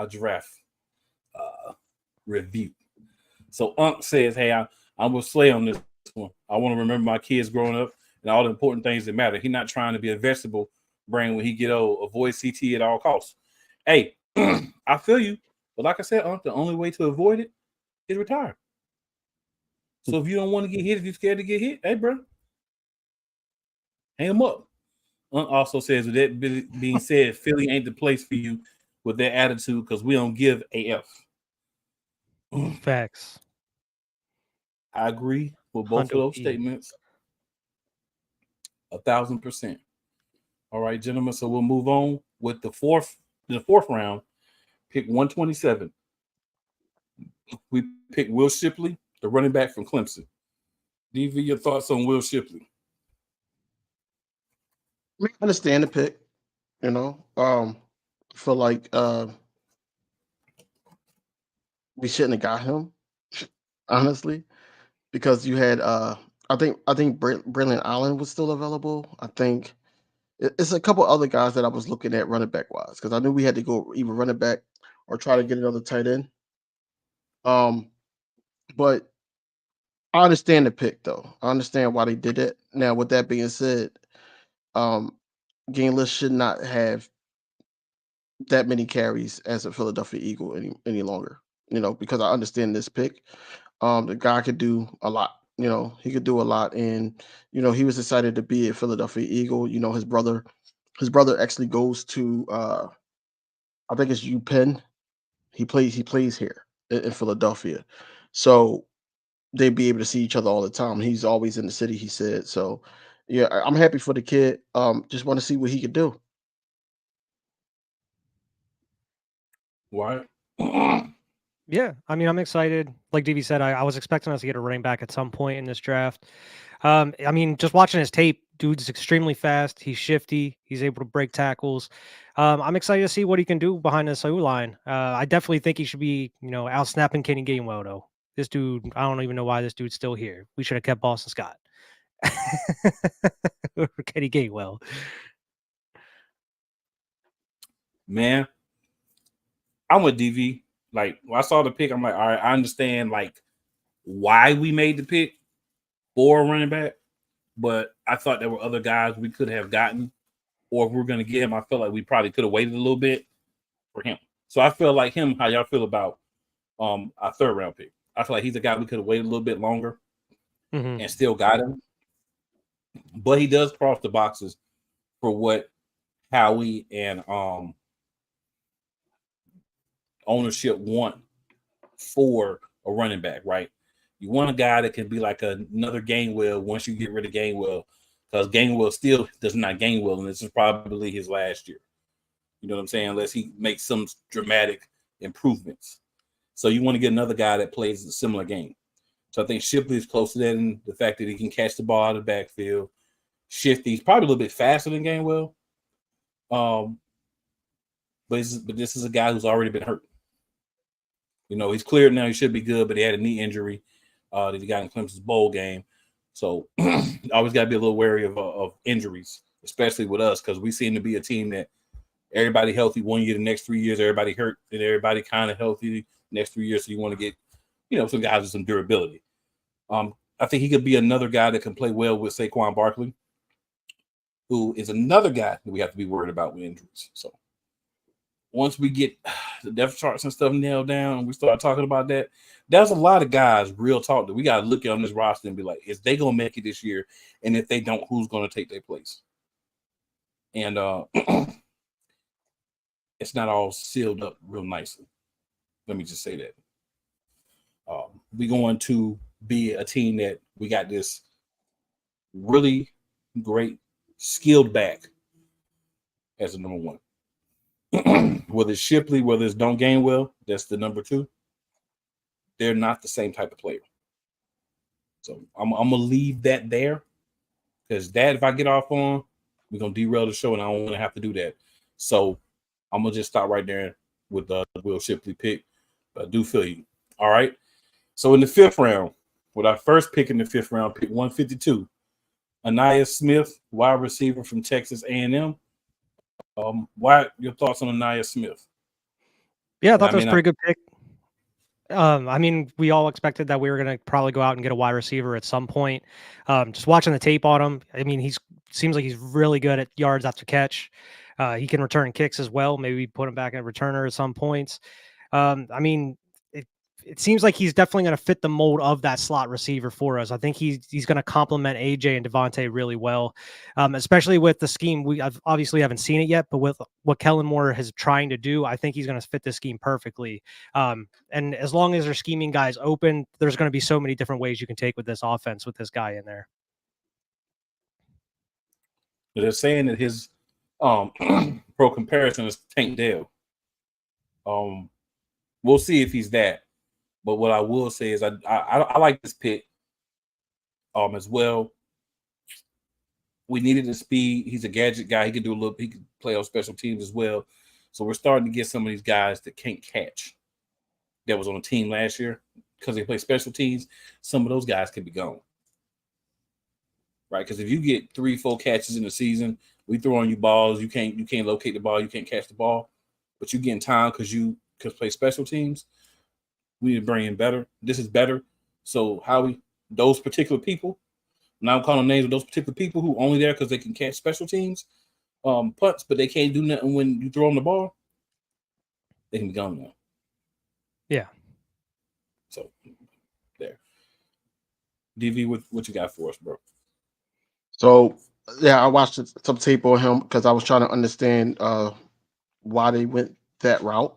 draft review. So Unc says, hey, I will slay on this one. I want to remember my kids growing up and all the important things that matter. He's not trying to be a vegetable brain when he get old. Avoid CT at all costs. Hey, I feel you. But like I said, Unc, the only way to avoid it is retire. So if you don't want to get hit, if you're scared to get hit, hey, bro, hang him up. Unc also says, with that being said, Philly ain't the place for you with that attitude because we don't give a F. Facts. I agree with both of those statements. 1,000%. All right, gentlemen. So we'll move on with the fourth round. Pick 127. We pick Will Shipley, the running back from Clemson. DV, your thoughts on Will Shipley? I understand the pick, feel like we shouldn't have got him, honestly, because you had I think Braylon Allen was still available. I think it's a couple other guys that I was looking at running back wise because I knew we had to go either running back or try to get another tight end. But I understand the pick though. I understand why they did it. Now, with that being said, Gainless should not have that many carries as a Philadelphia Eagle any longer, because I understand this pick. The guy could do a lot, he could do a lot. And, he was excited to be a Philadelphia Eagle. His brother actually goes to, I think it's UPenn. He plays here in Philadelphia, so they'd be able to see each other all the time. He's always in the city, he said. So, yeah, I'm happy for the kid. Just want to see what he could do. Why? Yeah, I mean, I'm excited. Like DV said, I was expecting us to get a running back at some point in this draft. I mean, just watching his tape, dude's extremely fast. He's shifty. He's able to break tackles. I'm excited to see what he can do behind this O line. I definitely think he should be, out snapping Kenny Gainwell though. This dude, I don't even know why this dude's still here. We should have kept Boston Scott or Kenny Gainwell. Man, I'm with DV. Like, when I saw the pick, I'm like, all right, I understand like why we made the pick for a running back, but I thought there were other guys we could have gotten, or if we're going to get him, I felt like we probably could have waited a little bit for him. So I feel like him. How y'all feel about our 3rd round pick? I feel like he's a guy we could have waited a little bit longer and still got him, but he does cross the boxes for what Howie and ownership want for a running back, right? You want a guy that can be like another Gainwell once you get rid of Gainwell, because Gainwell still does not Gainwell, and this is probably his last year. You know what I'm saying? Unless he makes some dramatic improvements. So you want to get another guy that plays a similar game. So I think Shipley is close to that in the fact that he can catch the ball out of the backfield. Shifty, he's probably a little bit faster than Gainwell. But this is a guy who's already been hurt. He's cleared now. He should be good, but he had a knee injury that he got in Clemson's bowl game. So always got to be a little wary of injuries, especially with us, because we seem to be a team that everybody healthy 1 year, the next 3 years, everybody hurt, and everybody kind of healthy the next 3 years. So you want to get, some guys with some durability. I think he could be another guy that can play well with Saquon Barkley, who is another guy that we have to be worried about with injuries. So once we get the depth charts and stuff nailed down and we start talking about that, there's a lot of guys, real talk, that we got to look at on this roster and be like, is they going to make it this year? And if they don't, who's going to take their place? And it's not all sealed up real nicely. Let me just say that. We're going to be a team that we got this really great skilled back as a number 1. Whether it's Shipley, whether it's Don't Gainwell, that's the number 2. They're not the same type of player. So I'm going to leave that there, because that, if I get off on, we're going to derail the show, and I don't want to have to do that. So I'm going to just stop right there with the Will Shipley pick. But I do feel you. All right. So in the 5th round, with our first pick in the 5th round, pick 152, Aniyah Smith, wide receiver from Texas A&M. Why your thoughts on Aniyah Smith? Yeah, I thought that was a pretty good pick. I mean, we all expected that we were going to probably go out and get a wide receiver at some point. Just watching the tape on him, I mean, seems like he's really good at yards after catch. He can return kicks as well. Maybe put him back at returner at some points. I mean, it seems like he's definitely going to fit the mold of that slot receiver for us. I think he's going to complement AJ and Devontae really well, especially with the scheme. We obviously haven't seen it yet, but with what Kellen Moore is trying to do, I think he's going to fit this scheme perfectly. And as long as they're scheming guys open, there's going to be so many different ways you can take with this offense with this guy in there. They're saying that his pro comparison is Tank Dell. We'll see if he's that. But what I will say is I like this pick as well. We needed the speed. He's a gadget guy. He can play on special teams as well. So we're starting to get some of these guys that can't catch that was on the team last year because they play special teams. Some of those guys can be gone. Right? Because if you get 3-4 catches in the season, we throw on you balls, you can't locate the ball, you can't catch the ball, but you get in time because play special teams. We need to bring in better. This is better. So those particular people, now I'm calling names of those particular people who only there because they can catch special teams punts, but they can't do nothing when you throw them the ball. They can be gone now. Yeah. So there. DV, what you got for us, bro? So yeah, I watched some tape on him because I was trying to understand why they went that route.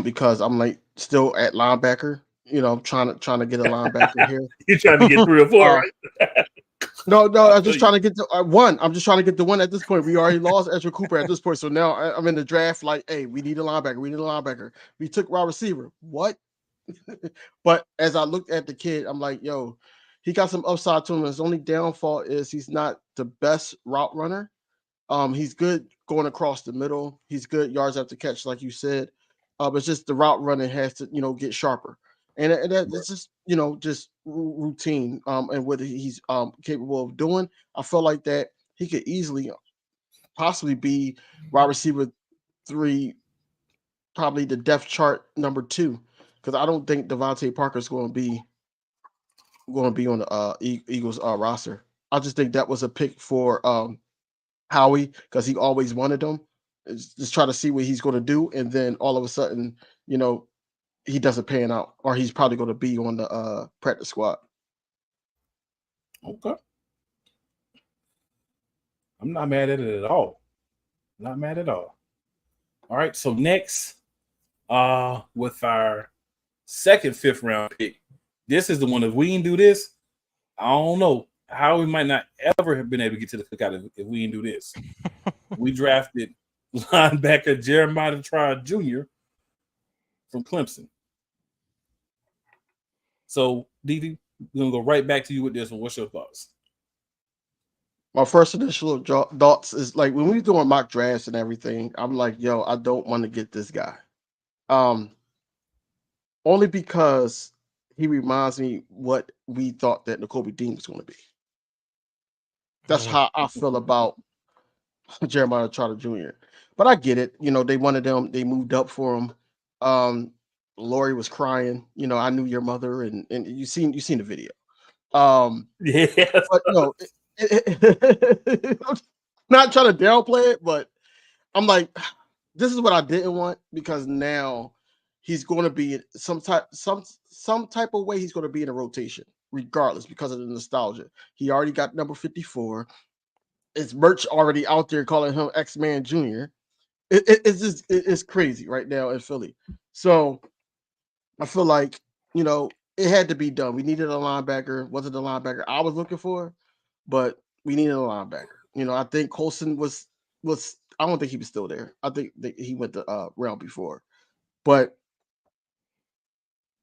because I'm like still at linebacker. You know, trying to get a linebacker here. You're trying to get 3 or 4, right? No, I'm just trying to get to one. I'm just trying to get the one at this point. We already lost Ezra Cooper at this point, so now I'm in the draft. Like, hey, we need a linebacker. We need a linebacker. We took wide receiver. What? But as I looked at the kid, I'm like, yo, he got some upside to him. His only downfall is he's not the best route runner. He's good going across the middle. He's good yards after catch, like you said. But it's just the route running has to, get sharper. And it's just, just routine. And what he's capable of doing. I feel like that he could easily, possibly be wide receiver 3, probably the depth chart number 2, because I don't think Devontae Parker is going to be on the Eagles roster. I just think that was a pick for Howie, because he always wanted him. Just try to see what he's going to do, and then all of a sudden, he doesn't pan out, or he's probably going to be on the practice squad. Okay. I'm not mad at it at all. Not mad at all. All right, so next, with our second 5th round pick, this is the one. If we didn't do this, I don't know how we might not ever have been able to get to the cookout if we didn't do this. We drafted linebacker Jeremiah Tryon Jr. from Clemson. So, Didi, we're going to go right back to you with this one. What's your thoughts? My first initial thoughts is, like, when we were doing mock drafts and everything, I'm like, yo, I don't want to get this guy. Only because he reminds me what we thought that Nakobe Dean was going to be. That's how I feel about Jeremiah Trotter Jr. But I get it. They wanted him. They moved up for him. Lori was crying. I knew your mother, and you seen the video. Yeah. But not trying to downplay it, but I'm like, this is what I didn't want, because now he's going to be some type of way. He's going to be in a rotation, regardless, because of the nostalgia. He already got number 54. It's merch already out there calling him X-Man Jr. It's crazy right now in Philly. So I feel like, it had to be done. We needed a linebacker. Wasn't the linebacker I was looking for, but we needed a linebacker. I think Colson was I don't think he was still there. I think that he went the round before. But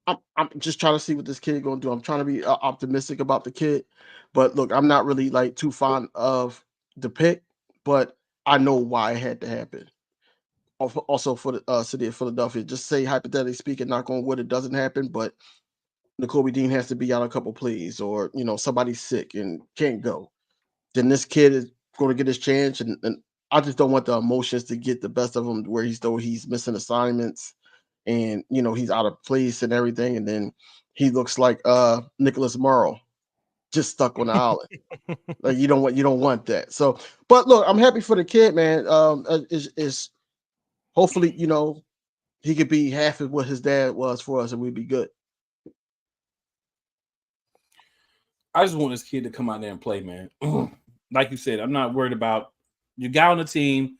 I'm just trying to see what this kid going to do. I'm trying to be optimistic about the kid. But look, I'm not really like too fond of the pick, but I know why it had to happen. Also for the city of Philadelphia, just say hypothetically speaking, knock on wood, it doesn't happen, but Nakobe Dean has to be out a couple plays, or somebody's sick and can't go. Then this kid is going to get his chance, and I just don't want the emotions to get the best of him, where he's missing assignments, and he's out of place and everything, and then he looks like Nicholas Morrow, just stuck on the island. Like you don't want that. So, but look, I'm happy for the kid, man. Is hopefully he could be half of what his dad was for us, and we'd be good. I just want this kid to come out there and play, man. Like you said, I'm not worried about you got on the team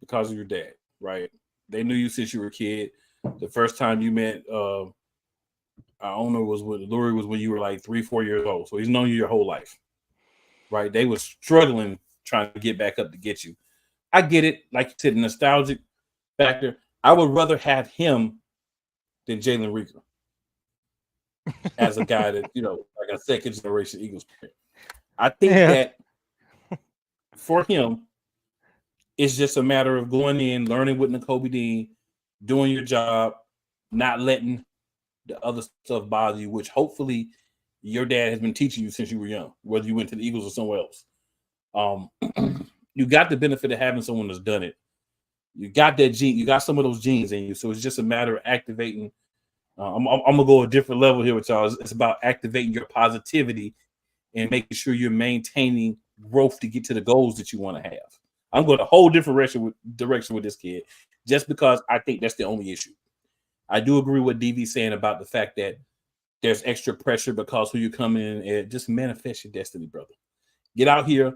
because of your dad, right? They knew you since you were a kid. The first time you met our owner was when Lurie was when you were like 3-4 years old. So he's known you your whole life, right? They were struggling trying to get back up to get you. I get it. Like you said, the nostalgic factor. I would rather have him than Jalen Reagor as a guy that, like a second generation Eagles player. I think that for him, it's just a matter of going in, learning with Nakobe Dean, doing your job, not letting the other stuff bother you, which hopefully your dad has been teaching you since you were young, whether you went to the Eagles or somewhere else. You got the benefit of having someone that's done it. You got that gene, you got some of those genes in you. So it's just a matter of activating. I'm gonna go a different level here with y'all. It's about activating your positivity and making sure you're maintaining growth to get to the goals that you want to have. I'm going a whole different direction with this kid, just because I think that's the only issue. I do agree with DV saying about the fact that there's extra pressure because who you come in and just manifest your destiny, brother. Get out here,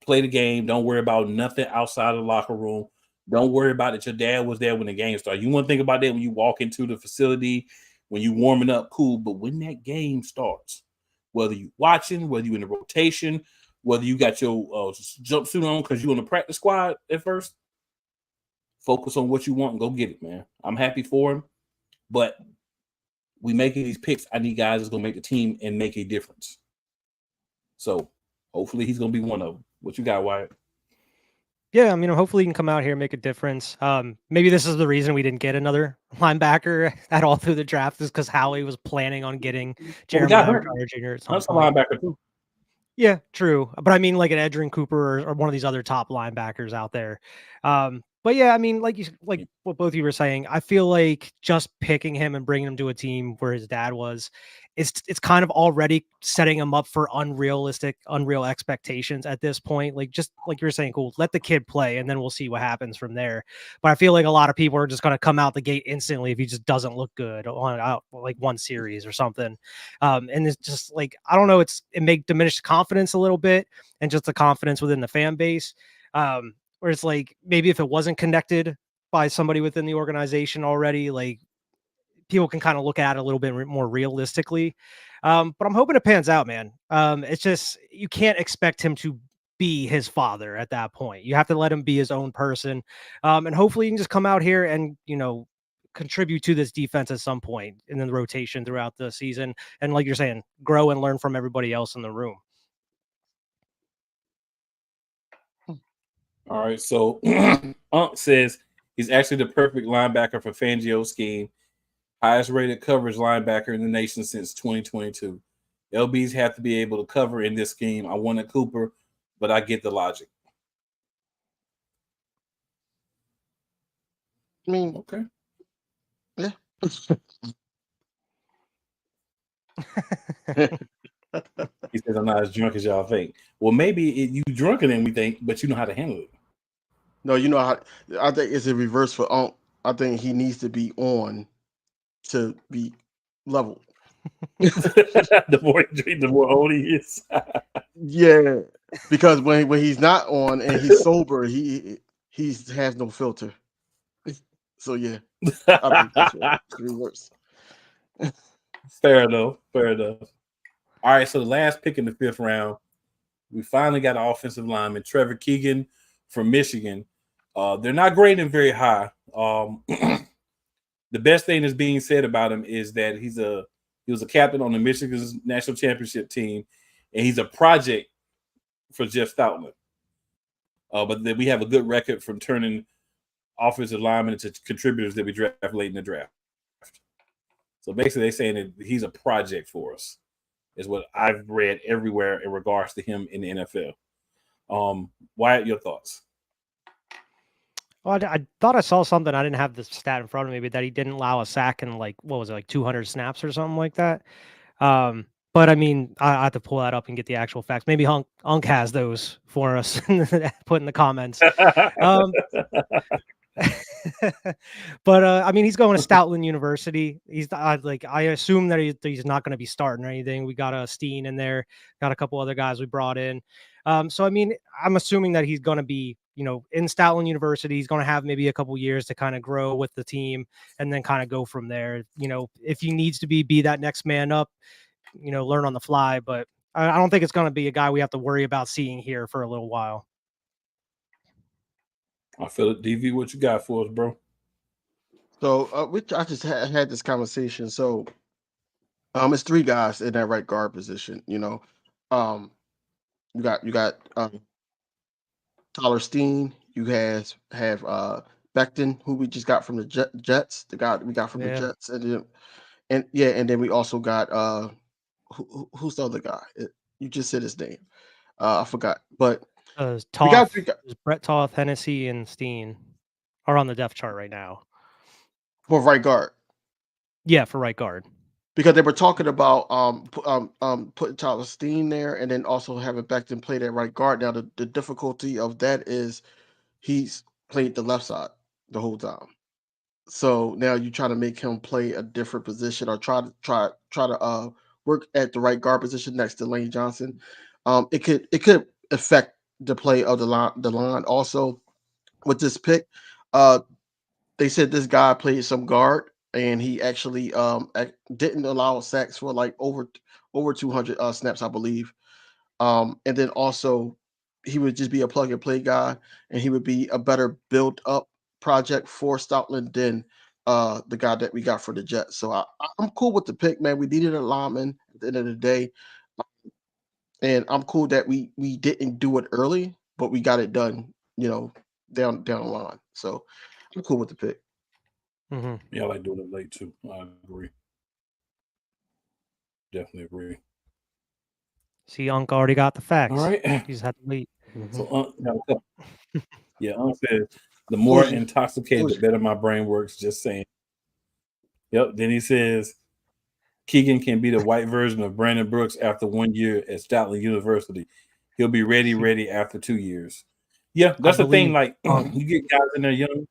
play the game. Don't worry about nothing outside of the locker room. Don't worry about it. Your dad was there when the game started. You want to think about that when you walk into the facility, when you warming up, cool. But when that game starts, whether you watching, whether you in the rotation, whether you got your jumpsuit on because you on the practice squad at first, focus on what you want and go get it, man. I'm happy for him, but we making these picks. I need guys that's gonna make the team and make a difference. So hopefully he's gonna be one of them. What you got, Wyatt? Yeah, I mean, hopefully he can come out here and make a difference. Maybe this is the reason we didn't get another linebacker at all through the draft, is because Howie was planning on getting Jeremiah Carter Jr. at some That's a point. linebacker too. Yeah, true. But I mean, like an Edrin Cooper or one of these other top linebackers out there. But yeah, I mean, like what both of you were saying, I feel like just picking him and bringing him to a team where his dad was, it's kind of already setting him up for unreal expectations at this point. Like, just like you were saying, cool, let the kid play and then we'll see what happens from there. But I feel like a lot of people are just going to come out the gate instantly if he just doesn't look good on like one series or something. And it's just like, I don't know, it may diminish confidence a little bit and just the confidence within the fan base. Where it's like, maybe if it wasn't connected by somebody within the organization already, like people can kind of look at it a little bit more realistically. But I'm hoping it pans out, man. It's just, you can't expect him to be his father at that point. You have to let him be his own person. And hopefully he can just come out here and, contribute to this defense at some point in the rotation throughout the season. And like you're saying, grow and learn from everybody else in the room. All right, so Unc says he's actually the perfect linebacker for Fangio's scheme. Highest rated coverage linebacker in the nation since 2022. LBs have to be able to cover in this scheme. I wanted Cooper, but I get the logic. I mean, okay. Yeah. He says, I'm not as drunk as y'all think. Well, maybe you drunker than we think, but you know how to handle it. No, you know how I think it's a reverse for Unc. I think he needs to be on to be level. the more he drinks, the more old he is. Yeah, because when he's not on and he's sober, he has no filter. So yeah, I think that's what it's reverse. Fair enough. All right, so the last pick in the 5th round, we finally got an offensive lineman, Trevor Keegan from Michigan. They're not grading him very high. The best thing that's being said about him is that he was a captain on the Michigan's national championship team, and he's a project for Jeff Stoutland. But then we have a good record from turning offensive linemen into contributors that we draft late in the draft. So basically, they're saying that he's a project for us, is what I've read everywhere in regards to him in the NFL. Wyatt, your thoughts? Well, I thought I saw something. I didn't have the stat in front of me, but that he didn't allow a sack in like 200 snaps or something like that. But I mean, I have to pull that up and get the actual facts. Maybe Unc has those for us. Put in the comments. But I mean, he's going to Stoutland University. He's I assume that he's not going to be starting or anything. We got a Steen in there, got a couple other guys we brought in. So I mean, I'm assuming that he's going to be, in Stoutland University. He's going to have maybe a couple years to kind of grow with the team and then kind of go from there. If he needs to be that next man up, learn on the fly. But I don't think it's going to be a guy we have to worry about seeing here for a little while. I feel it. DV, what you got for us, bro? So I just had this conversation. So it's 3 guys in that right guard position. You got Tyler Steen. You have Becton, who we just got from the Jets. The guy we got from the Jets, and then we also got who's the other guy? You just said his name. I forgot, but Toth, Brett Toth, Hennessy, and Steen are on the depth chart right now for right guard. Yeah, for right guard. Because they were talking about putting Tyler Steen there and then also having Becton play that right guard. Now the difficulty of that is he's played the left side the whole time. So now you try to make him play a different position or try to work at the right guard position next to Lane Johnson. It could affect the play of the line also with this pick. They said this guy played some guard, and he actually didn't allow sacks for like over 200 snaps, I believe. And then also he would just be a plug and play guy, and he would be a better build up project for Stoutland than the guy that we got for the Jets. So I'm cool with the pick, man. We needed a lineman at the end of the day, and I'm cool that we didn't do it early, but we got it done, down the line. So I'm cool with the pick. Mm-hmm. Yeah, I like doing it late too. I agree. Definitely agree. See, Unc already got the facts. All right. You just have to wait. So, yeah, Unc said, the more intoxicated, the better my brain works. Just saying. Yep. Then he says, Keegan can be the white version of Brandon Brooks after 1 year at Stoutland University. He'll be ready after 2 years. Yeah, that's the thing. Like, you get guys in there young,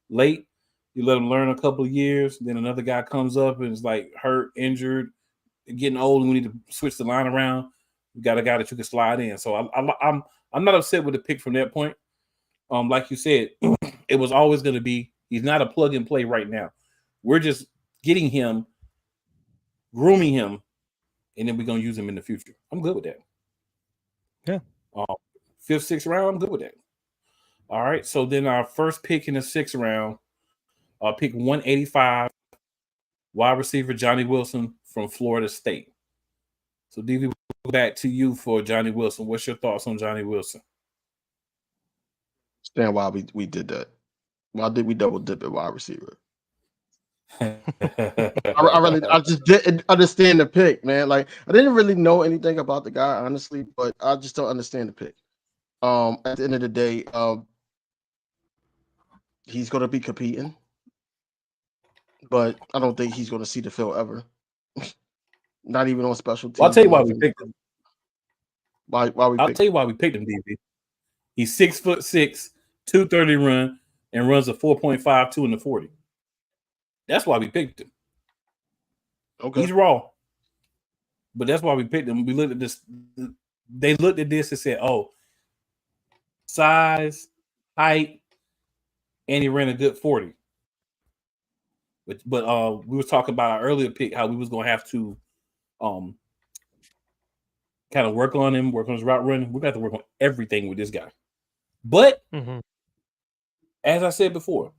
late, you let them learn a couple of years, then another guy comes up and is like hurt, injured, getting old, and we need to switch the line around. You got a guy that you can slide in. So I'm not upset with the pick from that point. Like you said, it was always going to be, he's not a plug and play right now. We're just getting him, grooming him, and then we're going to use him in the future. I'm good with that. Yeah. 5th, 6th round, I'm good with that. All right. So then our first pick in the 6th round, pick 185, wide receiver Johnny Wilson from Florida State. So DV, we'll go back to you for Johnny Wilson. What's your thoughts on Johnny Wilson? Understand why we did that. Why did we double dip at wide receiver? I just didn't understand the pick, man. Like, I didn't really know anything about the guy, honestly, but I just don't understand the pick. At the end of the day, he's going to be competing, but I don't think he's going to see the field ever. Not even on special teams. Well, I'll tell you why we picked him. I'll tell you why we picked him, DV. He's 6'6", 230 run, and runs a 4.52 in the 40. That's why we picked him. Okay. He's raw. But that's why we picked him. We looked at this. They looked at this and said, oh, size, height, and he ran a good 40. But we were talking about our earlier pick, how we was going to have to kind of work on him, work on his route running. We're going to have to work on everything with this guy. But as I said before,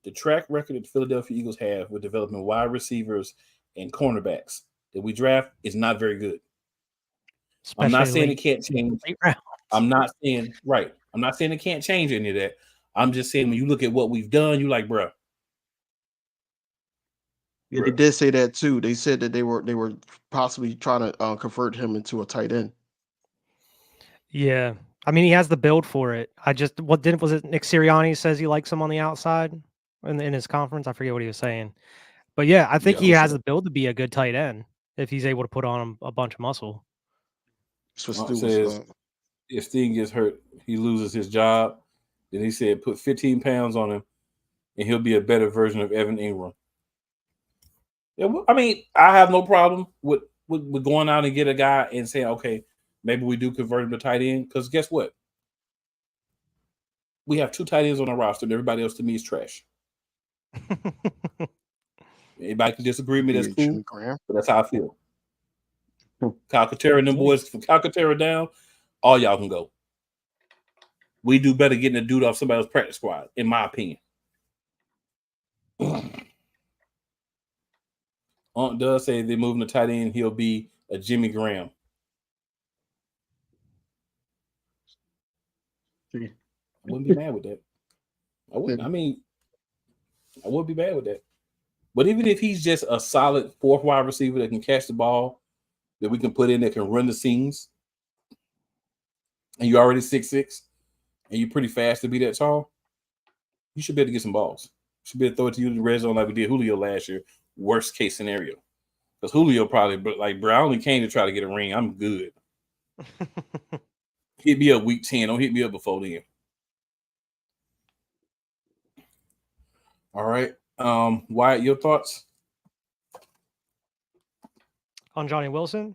the track record that the Philadelphia Eagles have with developing wide receivers and cornerbacks that we draft is not very good. Especially I'm not saying it can't change. I'm not saying it can't change any of that. I'm just saying when you look at what we've done, you like, bro. Yeah, they did say that too. They said that they were possibly trying to convert him into a tight end. Yeah, I mean, he has the build for it. Was it Nick Sirianni says he likes him on the outside in his conference? I forget what he was saying, but yeah, I think he has the build to be a good tight end if he's able to put on a bunch of muscle. So says if Steen gets hurt, he loses his job. Then he said put 15 pounds on him, and he'll be a better version of Evan Ingram. Yeah, I mean, I have no problem with going out and get a guy and saying, okay, maybe we do convert him to tight end. Because guess what? We have 2 tight ends on our roster, and everybody else to me is trash. Anybody can disagree with me, that's cool. But that's how I feel. Calcaterra and them boys, from Calcaterra down, all y'all can go. We do better getting a dude off somebody else's practice squad, in my opinion. Aunt does say if they're moving to tight end, he'll be a Jimmy Graham. I wouldn't be mad with that. I wouldn't. I mean, I wouldn't be mad with that. But even if he's just a solid 4th wide receiver that can catch the ball, that we can put in that can run the seams, and you're already 6'6", and you're pretty fast to be that tall, you should be able to get some balls. You should be able to throw it to you in the red zone like we did Julio last year. Worst case scenario. Because Julio probably, but like, bro, I only came to try to get a ring. I'm good. Hit me up week 10. Don't hit me up before then. All right. Wyatt, your thoughts? On Johnny Wilson?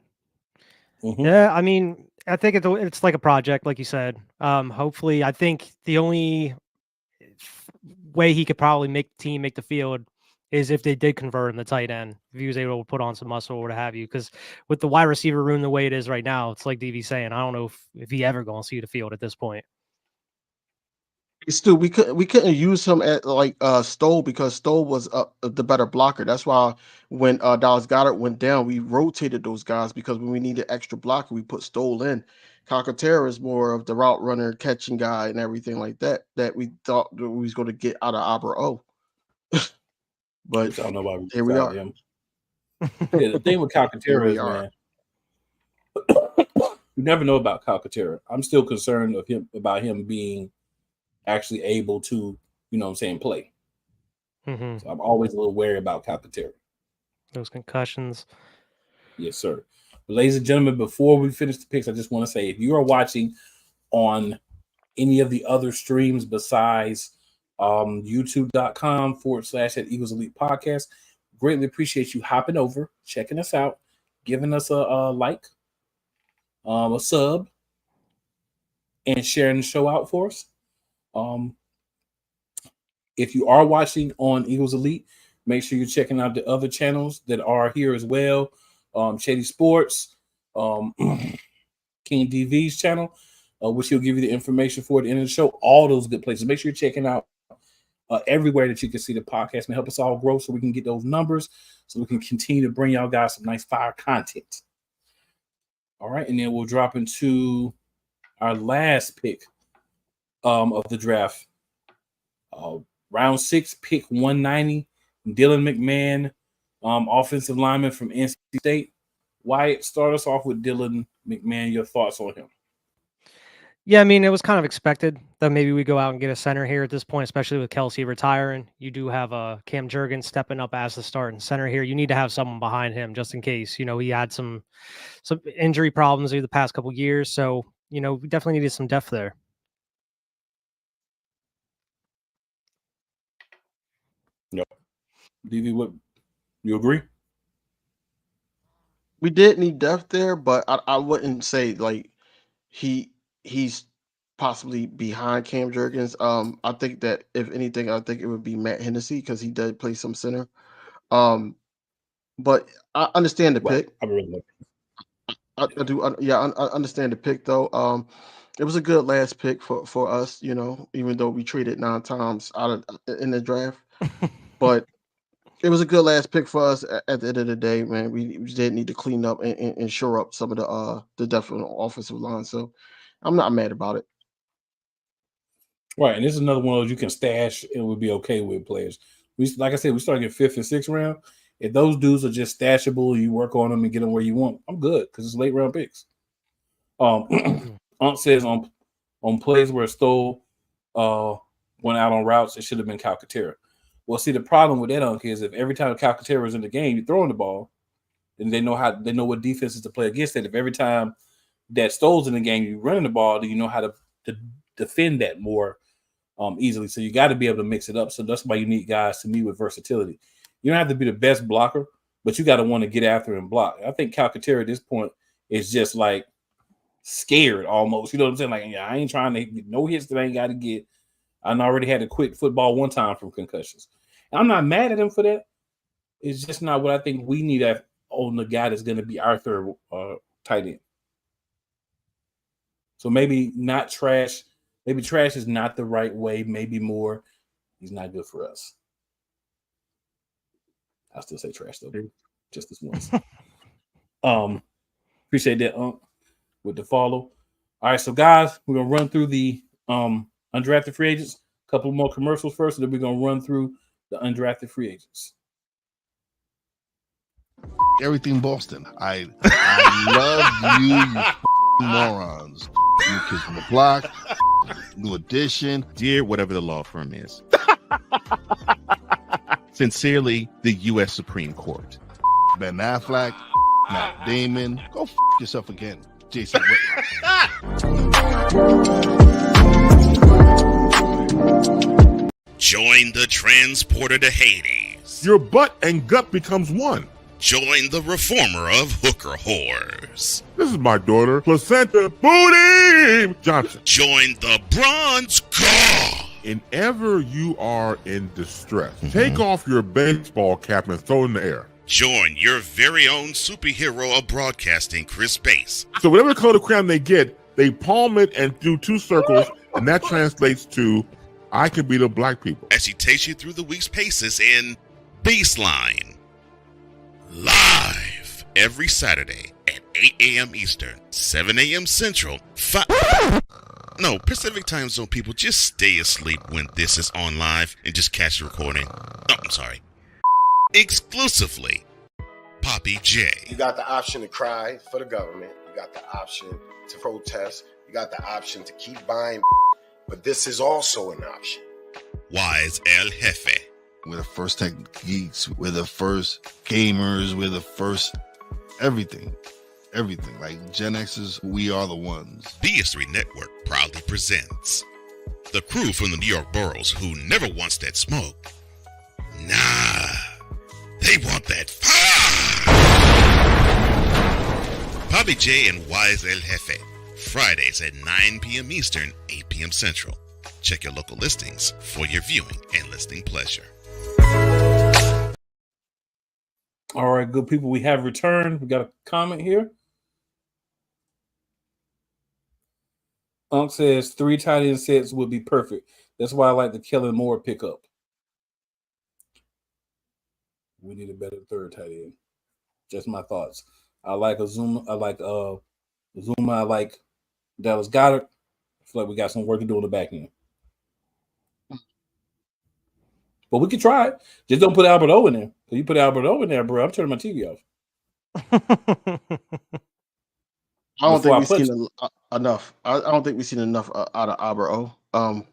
Yeah, I mean, I think it's like a project, like you said. Hopefully, I think the only way he could probably make the team, make the field, is if they did convert him the tight end, if he was able to put on some muscle or what have you. Because with the wide receiver room the way it is right now, it's like DV saying, I don't know if he ever going to see the field at this point. Still, we couldn't use him at like Stoll because Stoll was the better blocker. That's why when Dallas Goedert went down, we rotated those guys because when we needed extra blocker, we put Stoll in. Calcaterra is more of the route runner, catching guy, and everything like that. That we thought that we was going to get out of Abra O. But I don't know why we here we are. him. Yeah, the thing with Calcaterra is, man, you never know about Calcaterra. I'm still concerned about him being actually able to, play. Mm-hmm. So I'm always a little wary about Calcaterra. Those concussions. Yes, sir. But ladies and gentlemen, before we finish the picks, I just want to say, if you are watching on any of the other streams besides youtube.com/at Eagles Elite Podcast, greatly appreciate you hopping over, checking us out, giving us a like, a sub, and sharing the show out for us. If you are watching on Eagles Elite, make sure you're checking out the other channels that are here as well. Shady Sports, King DV's channel, which he'll give you the information for at the end of the show. All those good places. Make sure you're checking out everywhere that you can see the podcast and help us all grow so we can get those numbers so we can continue to bring y'all guys some nice fire content. All right, and then we'll drop into our last pick of the draft. Round 6, pick 190, Dylan McMahon, offensive lineman from NC State. Wyatt, start us off with Dylan McMahon. Your thoughts on him? Yeah, I mean, it was kind of expected that maybe we go out and get a center here at this point, especially with Kelsey retiring. You do have Cam Jurgens stepping up as the starting center here. You need to have someone behind him just in case. He had some injury problems over the past couple of years. So, we definitely needed some depth there. Yep. DV, what you agree? We did need depth there, but I wouldn't say like he's possibly behind Cam Jurgens. I think that if anything, I think it would be Matt Hennessy because he did play some center. But I understand the pick. I really I do. I understand the pick though. It was a good last pick for us, even though we traded 9 times in the draft. But it was a good last pick for us at the end of the day, man. We did need to clean up and shore up some of the depth on the offensive line. So I'm not mad about it. Right, and this is another one of those you can stash and would be okay with players. Like I said, we started in 5th and 6th round. If those dudes are just stashable, you work on them and get them where you want, I'm good because it's late round picks. Aunt says on plays where Stoll went out on routes, it should have been Calcaterra. Well, see, the problem with that, Unc, is if every time Calcaterra is in the game, you're throwing the ball, then they know what defenses to play against it. If every time that Stoll's in the game, you're running the ball, then you know how to defend that more easily. So you got to be able to mix it up. So that's why you need guys, to me, with versatility. You don't have to be the best blocker, but you got to want to get after and block. I think Calcaterra at this point is just like scared almost. You know what I'm saying? Like, yeah, I ain't trying to get no hits that I ain't got to get. I already had to quit football one time from concussions. And I'm not mad at him for that. It's just not what I think we need on the guy that's going to be our third tight end. So maybe not trash. Maybe trash is not the right way. Maybe more, he's not good for us. I'll still say trash though, dude. Just this once. Appreciate that, with the follow. All right, so guys, we're gonna run through the undrafted free agents. A couple more commercials first, and then we're gonna run through the undrafted free agents. Everything Boston. I love you morons. New Kids on the Block, New Edition, dear whatever the law firm is. Sincerely, the U.S. Supreme Court. Ben Affleck, Matt Damon. Go yourself again, Jason Whitlock. Join the transporter to Hades. Your butt and gut becomes one. Join the reformer of hooker whores. This is my daughter, Placenta Booty Johnson. Join the bronze god whenever you are in distress, take off your baseball cap and throw it in the air. Join your very own superhero of broadcasting, Chris Bass. So whatever color crayon they get, they palm it and do 2 circles, and that translates to, I can be the black people. As he takes you through the week's paces in Baseline. Live every Saturday at 8 a.m. Eastern, 7 a.m. Central, Pacific time zone people, just stay asleep when this is on live and just catch the recording. Oh, I'm sorry. Exclusively, Poppy J. You got the option to cry for the government. You got the option to protest. You got the option to keep buying, but this is also an option. Wise El Jefe. We're the first tech geeks. We're the first gamers. We're the first everything. Everything. Like Gen X's, we are the ones. BS3 Network proudly presents the crew from the New York boroughs who never wants that smoke. Nah, they want that fire. Poppy J and Wise El Jefe. Fridays at 9 p.m. Eastern, 8 p.m. Central. Check your local listings for your viewing and listening pleasure. All right, good people. We have returned. We got a comment here. Unc says 3 tight end sets would be perfect. That's why I like the Kellen Moore pickup. We need a better third tight end. Just my thoughts. I like Azuma. I like Azuma. I like Dallas Goddard. I feel like we got some work to do on the back end. But we can try it. Just don't put Albert O in there. If you put Albert O in there, bro, I'm turning my TV off. I don't think we've seen enough. I don't think we've seen enough out of Albert O. I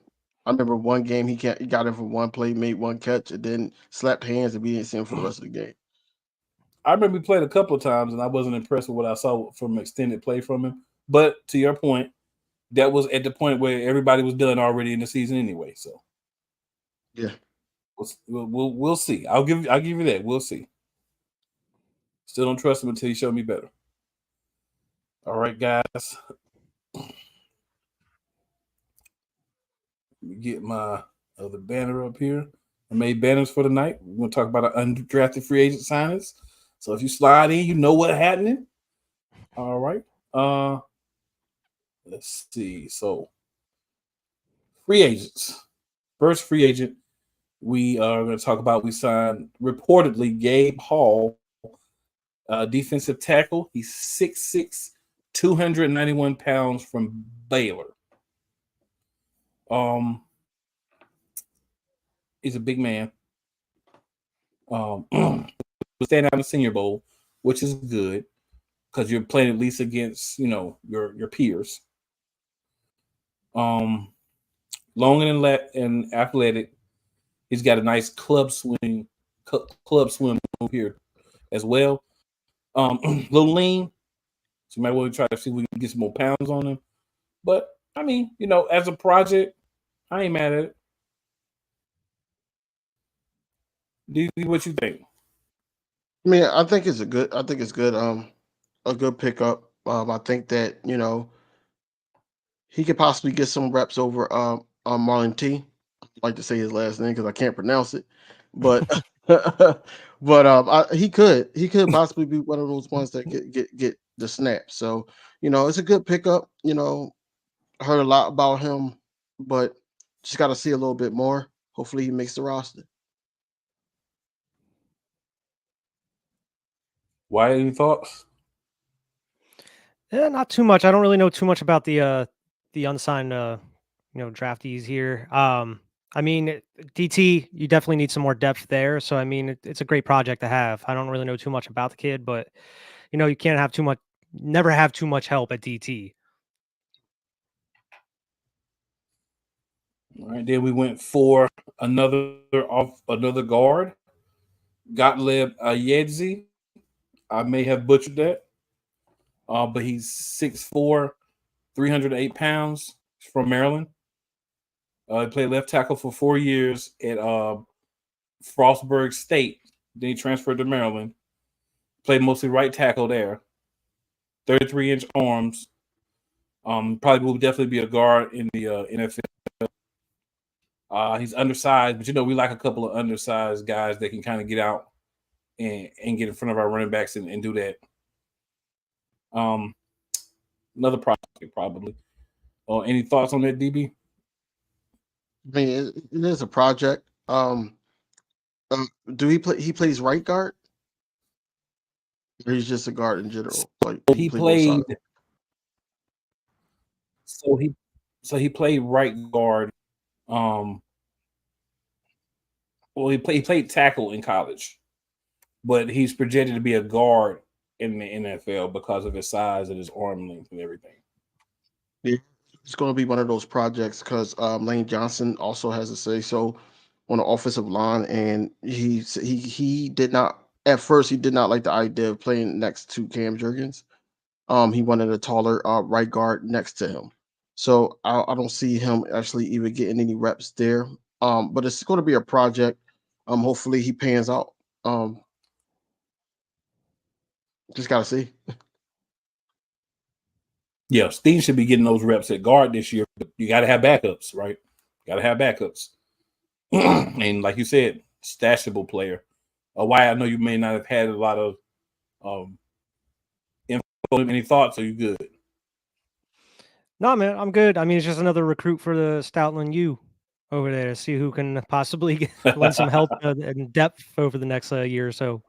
remember one game he got in for one play, made one catch, and then slapped hands, and we didn't see him for the rest of the game. I remember he played a couple of times, and I wasn't impressed with what I saw from extended play from him. But to your point, that was at the point where everybody was done already in the season anyway. So, yeah, we'll see. I'll give you that. We'll see. Still don't trust him until he showed me better. All right, guys. Let me get my other banner up here. I made banners for the night. We're going to talk about our undrafted free agent signings. So if you slide in, you know what's happening. All right. Let's see. So free agents. First free agent we are going to talk about. We signed reportedly Gabe Hall, defensive tackle. He's 6'6", 291 pounds from Baylor. He's a big man. Stand out in the Senior Bowl, which is good because you're playing at least against your peers. Long and athletic. He's got a nice club swim move here as well. Little lean, so you might want to try to see if we can get some more pounds on him. But I mean, as a project, I ain't mad at it. What you think? I mean, I think it's good. A good pickup. I think that he could possibly get some reps over Marlon T. I like to say his last name because I can't pronounce it, but he could possibly be one of those ones that get the snap. So it's a good pickup. I heard a lot about him, but just got to see a little bit more. Hopefully, he makes the roster. Why? Any thoughts? Yeah, not too much. I don't really know too much about the unsigned draftees here. I mean, DT, you definitely need some more depth there. So I mean, it's a great project to have. I don't really know too much about the kid, but you can't have too much. Never have too much help at DT. All right, then we went for another guard, Gottileb Ayedze. I may have butchered that, but he's 6'4", 308 pounds. He's from Maryland. He played left tackle for 4 years at Frostburg State. Then he transferred to Maryland. Played mostly right tackle there. 33-inch arms. Probably will definitely be a guard in the NFL. He's undersized, but we like a couple of undersized guys that can kind of get out and get in front of our running backs and do that. Another project probably. Any thoughts on that, DB? I mean, it is a project. Do he play? He plays right guard, or he's just a guard in general. Like he played. So he played right guard. Well, he played tackle in college, but he's projected to be a guard in the NFL because of his size and his arm length and everything. Yeah, it's going to be one of those projects because Lane Johnson also has a say so on the offensive line, and he did not at first he did not like the idea of playing next to Cam Jurgens. He wanted a taller right guard next to him, so I don't see him actually even getting any reps there. But it's going to be a project. Hopefully he pans out. Just gotta see. Yeah, Steen should be getting those reps at guard this year. But you got to have backups, right? Got to have backups. And like you said, stashable player. Why I know you may not have had a lot of info. Any thoughts? Are you good? No, man, I'm good. I mean, it's just another recruit for the Stoutland U over there to see who can possibly lend some help and depth over the next year or so.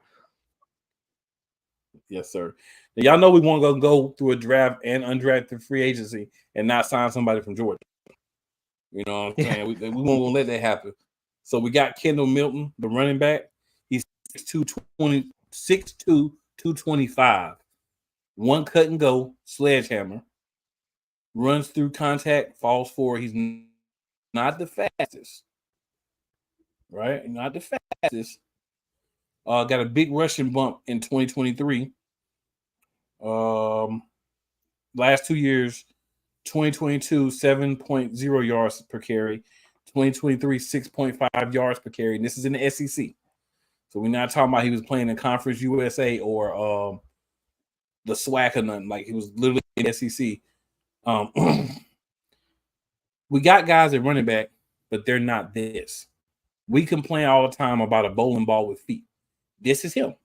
Yes, sir. Now, y'all know we want to go through a draft and undrafted free agency and not sign somebody from Georgia. You know what I'm saying? We won't let that happen. So we got Kendall Milton, the running back. He's 6'2", 225. One cut and go, sledgehammer. Runs through contact, falls forward. He's not the fastest. Right? Not the fastest. Got a big rushing bump in 2023. Last 2 years, 2022, 7.0 yards per carry. 2023, 6.5 yards per carry. And this is in the SEC. So we're not talking about he was playing in Conference USA or the SWAC or nothing. Like, he was literally in the SEC. We got guys at running back, but they're not this. We complain all the time about a bowling ball with feet. This is him.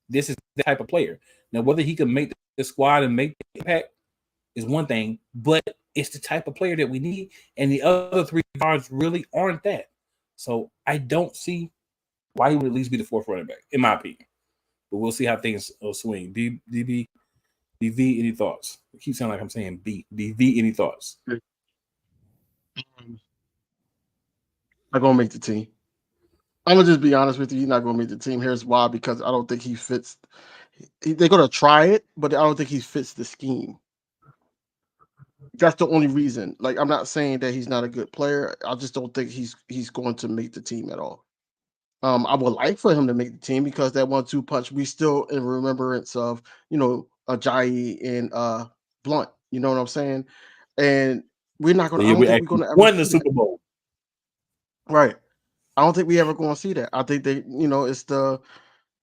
This is the type of player. Now, whether he can make the squad and make the impact is one thing, but it's the type of player that we need, and the other three guards really aren't that. So I don't see why he would at least be the fourth running back, in my opinion. But we'll see how things swing. DB, any thoughts? It keeps sounding like I'm saying B. DV, any thoughts? Not gonna make the team. I'm gonna just be honest with you. He's not gonna make the team. Here's why: because I don't think he fits. They're gonna try it, but I don't think he fits the scheme. That's the only reason. Like, I'm not saying that he's not a good player. I just don't think he's going to make the team at all. I would like for him to make the team because that 1-2 punch, we still in remembrance of, Ajayi and Blunt. You know what I'm saying? And we're not gonna. Yeah, I don't think we're gonna ever won the see Super that. Bowl. Right. I don't think we ever going to see that. I think they, it's the,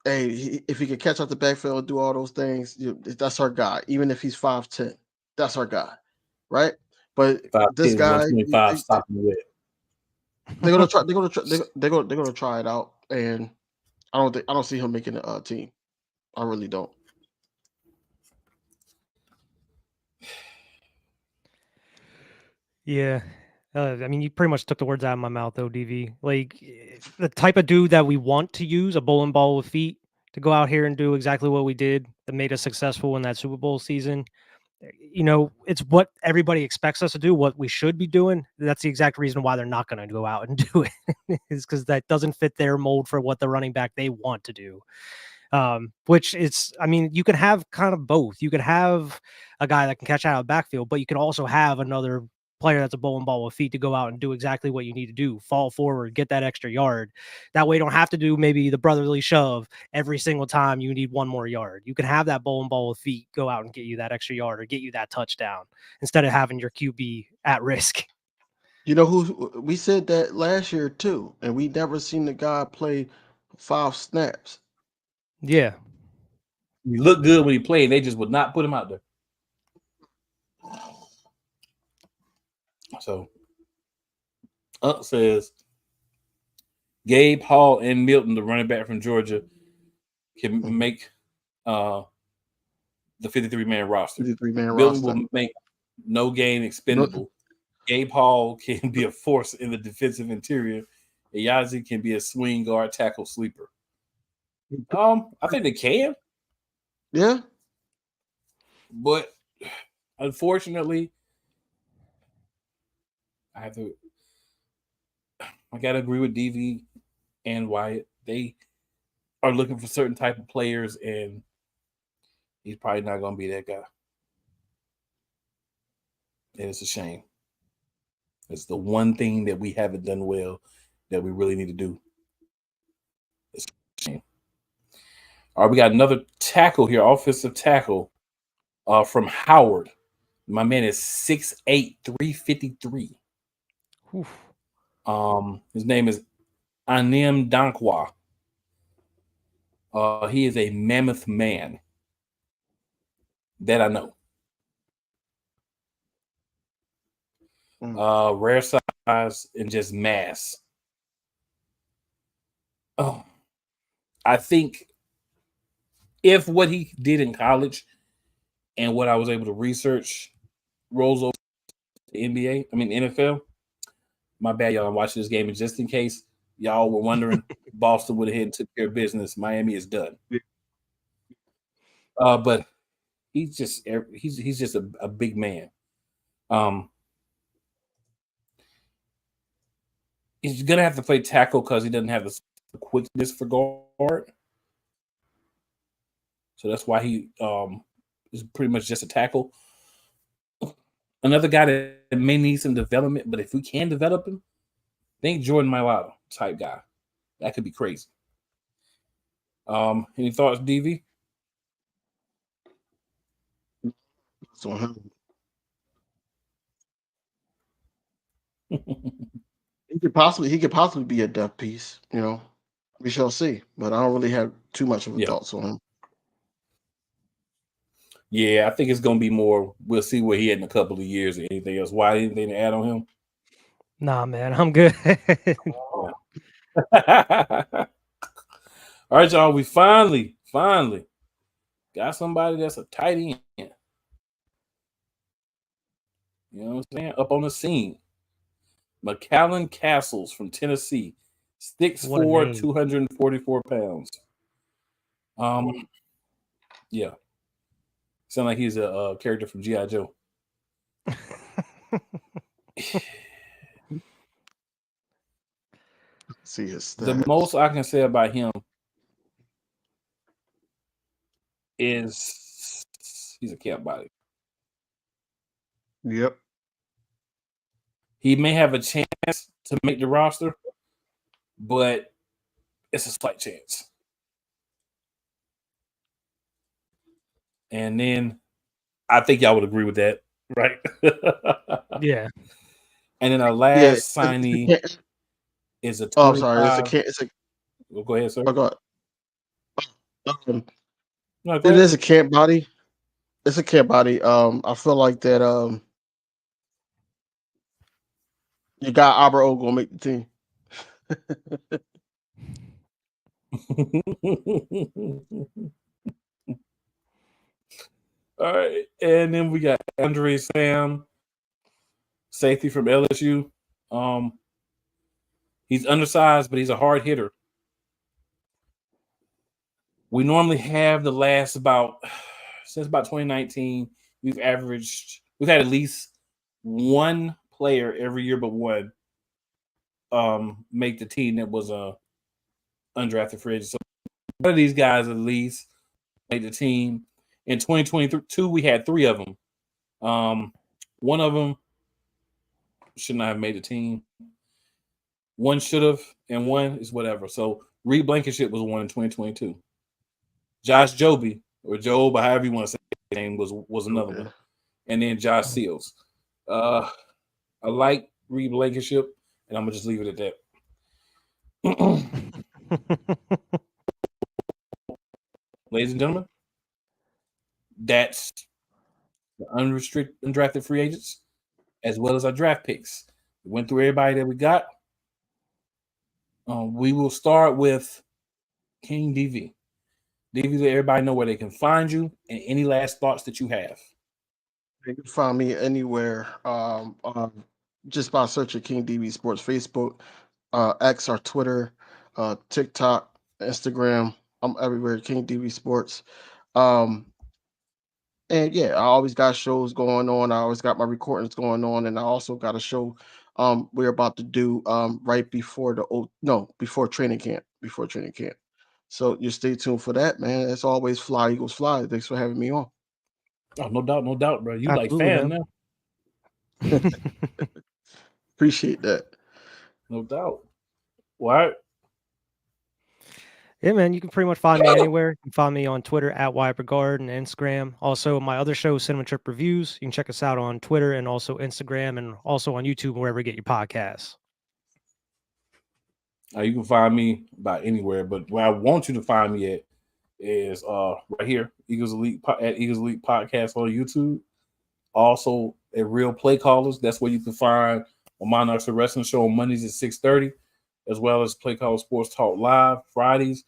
hey, if he can catch out the backfield and do all those things, that's our guy. Even if he's 5'10", that's our guy, right? But this guy, they're gonna try. They're gonna try it out, and I don't see him making a team. I really don't. Yeah. I mean, you pretty much took the words out of my mouth, though, DV. Like, the type of dude that we want to use, a bowling ball with feet, to go out here and do exactly what we did that made us successful in that Super Bowl season. It's what everybody expects us to do, what we should be doing. That's the exact reason why they're not going to go out and do it, is because that doesn't fit their mold for what the running back they want to do. Which is, I mean, you can have kind of both. You could have a guy that can catch out of the backfield, but you can also have another player that's a bowling ball with feet to go out and do exactly what you need to do, fall forward, get that extra yard. That way you don't have to do maybe the brotherly shove every single time you need one more yard. You can have that bowling ball with feet go out and get you that extra yard or get you that touchdown instead of having your QB at risk. You know who we said that last year too, and we never seen the guy play 5 snaps. Yeah. He looked good when he played. They just would not put him out there. So, says Gabe, Hall, and Milton, the running back from Georgia, can make the 53-man roster. 53-man Milton roster. will make no game expendable. Gabe Hall can be a force in the defensive interior. Ayedze can be a swing guard tackle sleeper. I think they can. Yeah. But unfortunately, I gotta agree with DV and Wyatt. They are looking for certain type of players, and he's probably not gonna be that guy. And it's a shame. It's the one thing that we haven't done well that we really need to do. It's a shame. All right, we got another tackle here, offensive tackle from Howard. My man is 6'8", 353. His name is Anim Dankwah. He is a mammoth man. That I know. Rare size and just mass. I think if what he did in college and what I was able to research rolls over to the NFL, my bad, y'all. I'm watching this game, and just in case y'all were wondering, Boston went ahead and took care of business. Miami is done. But he's just a big man. He's gonna have to play tackle because he doesn't have the quickness for guard. So that's why he is pretty much just a tackle. Another guy that may need some development, but if we can develop him, think Jordan Mailata type guy. That could be crazy. Any thoughts, DV? So he could possibly be a depth piece. You know, we shall see. But I don't really have too much of a thoughts on him. Yeah, I think it's going to be more. We'll see where he had in a couple of years or anything else. Why anything to add on him? Nah, man, I'm good. All right, y'all. We finally got somebody that's a tight end. You know what I'm saying? Up on the scene. McCallan Castles from Tennessee. 6'4", 244 pounds. Yeah. Sound like he's a character from G.I. Joe. See his stats. The most I can say about him is he's a camp body. Yep. He may have a chance to make the roster, but it's a slight chance. And then I think y'all would agree with that, right? Yeah. And then our last signee is a 25. Oh, sorry. It's a well, go ahead, sir. Oh, go ahead. No, it is a camp body. It's a camp body. I feel like that your guy Abro gonna make the team. All right, and then we got Andre Sam, safety from LSU. He's undersized, but he's a hard hitter. We normally have since about 2019, we've had at least one player every year but one make the team that was a undrafted free agent. So one of these guys at least made the team. In 2022, we had three of them. One of them should not have made the team. One should have, and one is whatever. So Reed Blankenship was one in 2022. Josh Joby, or Job, or however you want to say his name, was another one. And then Josh Seals. I like Reed Blankenship, and I'm going to just leave it at that. Ladies and gentlemen, that's the undrafted free agents, as well as our draft picks. We went through everybody that we got. We will start with King DV. DV, let everybody know where they can find you and any last thoughts that you have. You can find me anywhere. Just by searching King DV Sports, Facebook, X or Twitter, TikTok, Instagram. I'm everywhere. King DV Sports. And yeah, I always got shows going on. I always got my recordings going on, and I also got a show we're about to do right before before training camp. Before training camp. So you stay tuned for that, man. As always, fly Eagles fly. Thanks for having me on. Oh, no doubt, bro. You Absolutely, like fan man. now. Appreciate that. No doubt. What? Yeah, man, you can pretty much find me anywhere. You can find me on Twitter at @YBregard and Instagram. Also, my other show, Cinema Trip Reviews. You can check us out on Twitter and also Instagram and also on YouTube, wherever you get your podcasts. You can find me about anywhere, but where I want you to find me at is right here, Eagles Elite Podcast on YouTube. Also at Real Play Callers. That's where you can find a Monarchs of Wrestling show on Mondays at 6:30, as well as Play Callers Sports Talk Live Fridays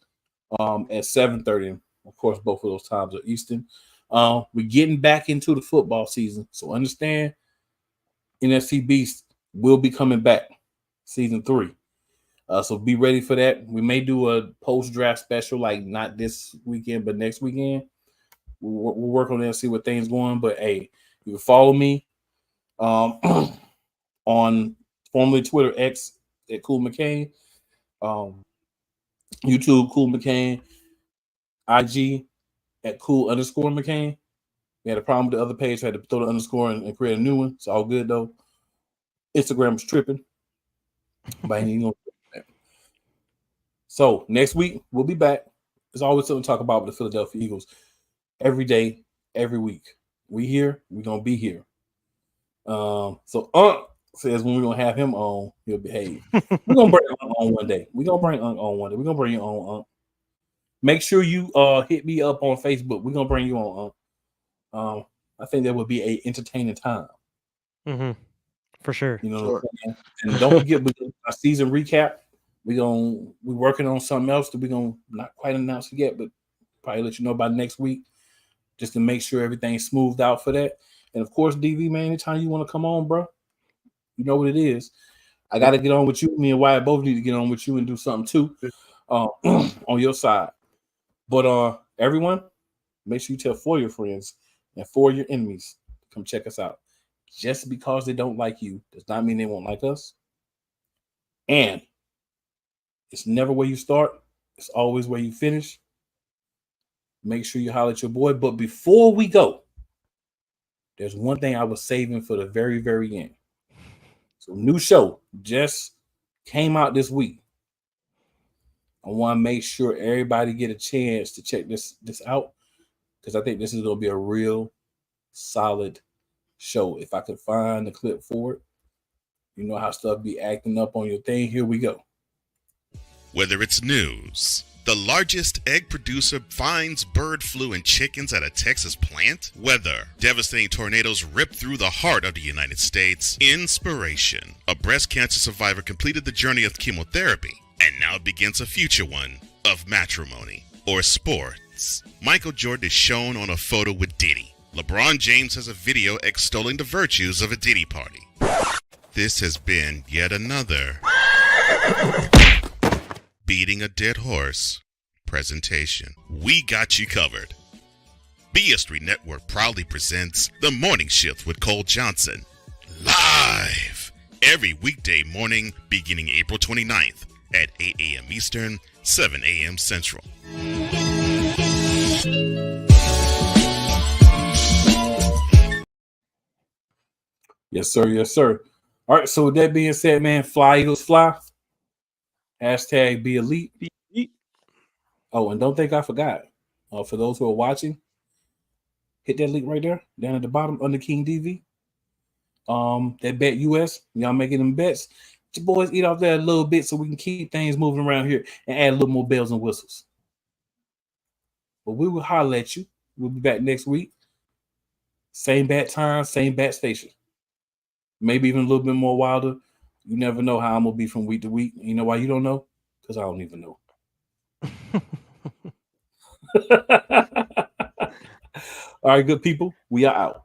at 7:30. Of course, both of those times are Eastern. We're getting back into the football season, so understand NFC Beast will be coming back, season 3. So be ready for that. We may do a post-draft special, like not this weekend, but next weekend. We'll work on that and see what things going. But hey, you can follow me on formerly Twitter X at Cool McCain, YouTube Cool McCain, IG at Cool_McCain. We had a problem with the other page. I had to throw the underscore and create a new one. It's all good though. Instagram was tripping, but I ain't even gonna. So next week we'll be back. There's always something to talk about with the Philadelphia Eagles. Every day, every week. We here, we're gonna be here. So says when we're gonna have him on, he'll behave. We're gonna bring Unc on one day. We're gonna bring Unc on one day. We're gonna bring you on, Unc. Make sure you hit me up on Facebook. We're gonna bring you on, Unc. I think that would be a entertaining time. Mm-hmm. For sure. You know what I'm saying? And don't forget our season recap. We're working on something else that we're gonna not quite announce it yet, but probably let you know by next week, just to make sure everything's smoothed out for that. And of course, DV, man, anytime you want to come on, bro, you know what it is. I got to get on with you. Me and Wyatt both need to get on with you and do something too on your side. But everyone, make sure you tell 4 your friends and 4 your enemies to come check us out. Just because they don't like you does not mean they won't like us. And it's never where you start. It's always where you finish. Make sure you holler at your boy. But before we go, there's one thing I was saving for the very, very end. So new show just came out this week. I want to make sure everybody get a chance to check this out, because I think this is going to be a real solid show. If I could find the clip for it, you know how stuff be acting up on your thing. Here we go. Whether it's news, the largest egg producer finds bird flu in chickens at a Texas plant, weather, devastating tornadoes rip through the heart of the United States, inspiration, a breast cancer survivor completed the journey of chemotherapy, and now begins a future one of matrimony or sports. Michael Jordan is shown on a photo with Diddy. LeBron James has a video extolling the virtues of a Diddy party. This has been yet another Beating a Dead Horse presentation. We got you covered. BS3 Network proudly presents The Morning Shift with Cole Johnson, live every weekday morning beginning April 29th at 8 a.m. Eastern, 7 a.m. Central. Yes, sir. Yes, sir. All right. So with that being said, man, fly Eagles fly. Hashtag be elite. Oh, and don't think I forgot. For those who are watching, hit that link right there down at the bottom under King DV. That Bet US, y'all making them bets. Your boys eat off that a little bit so we can keep things moving around here and add a little more bells and whistles. But we will holler at you. We'll be back next week. Same bat time, same bat station. Maybe even a little bit more wilder. You never know how I'm gonna be from week to week. You know why you don't know? because I don't even know. All right, good people. We are out.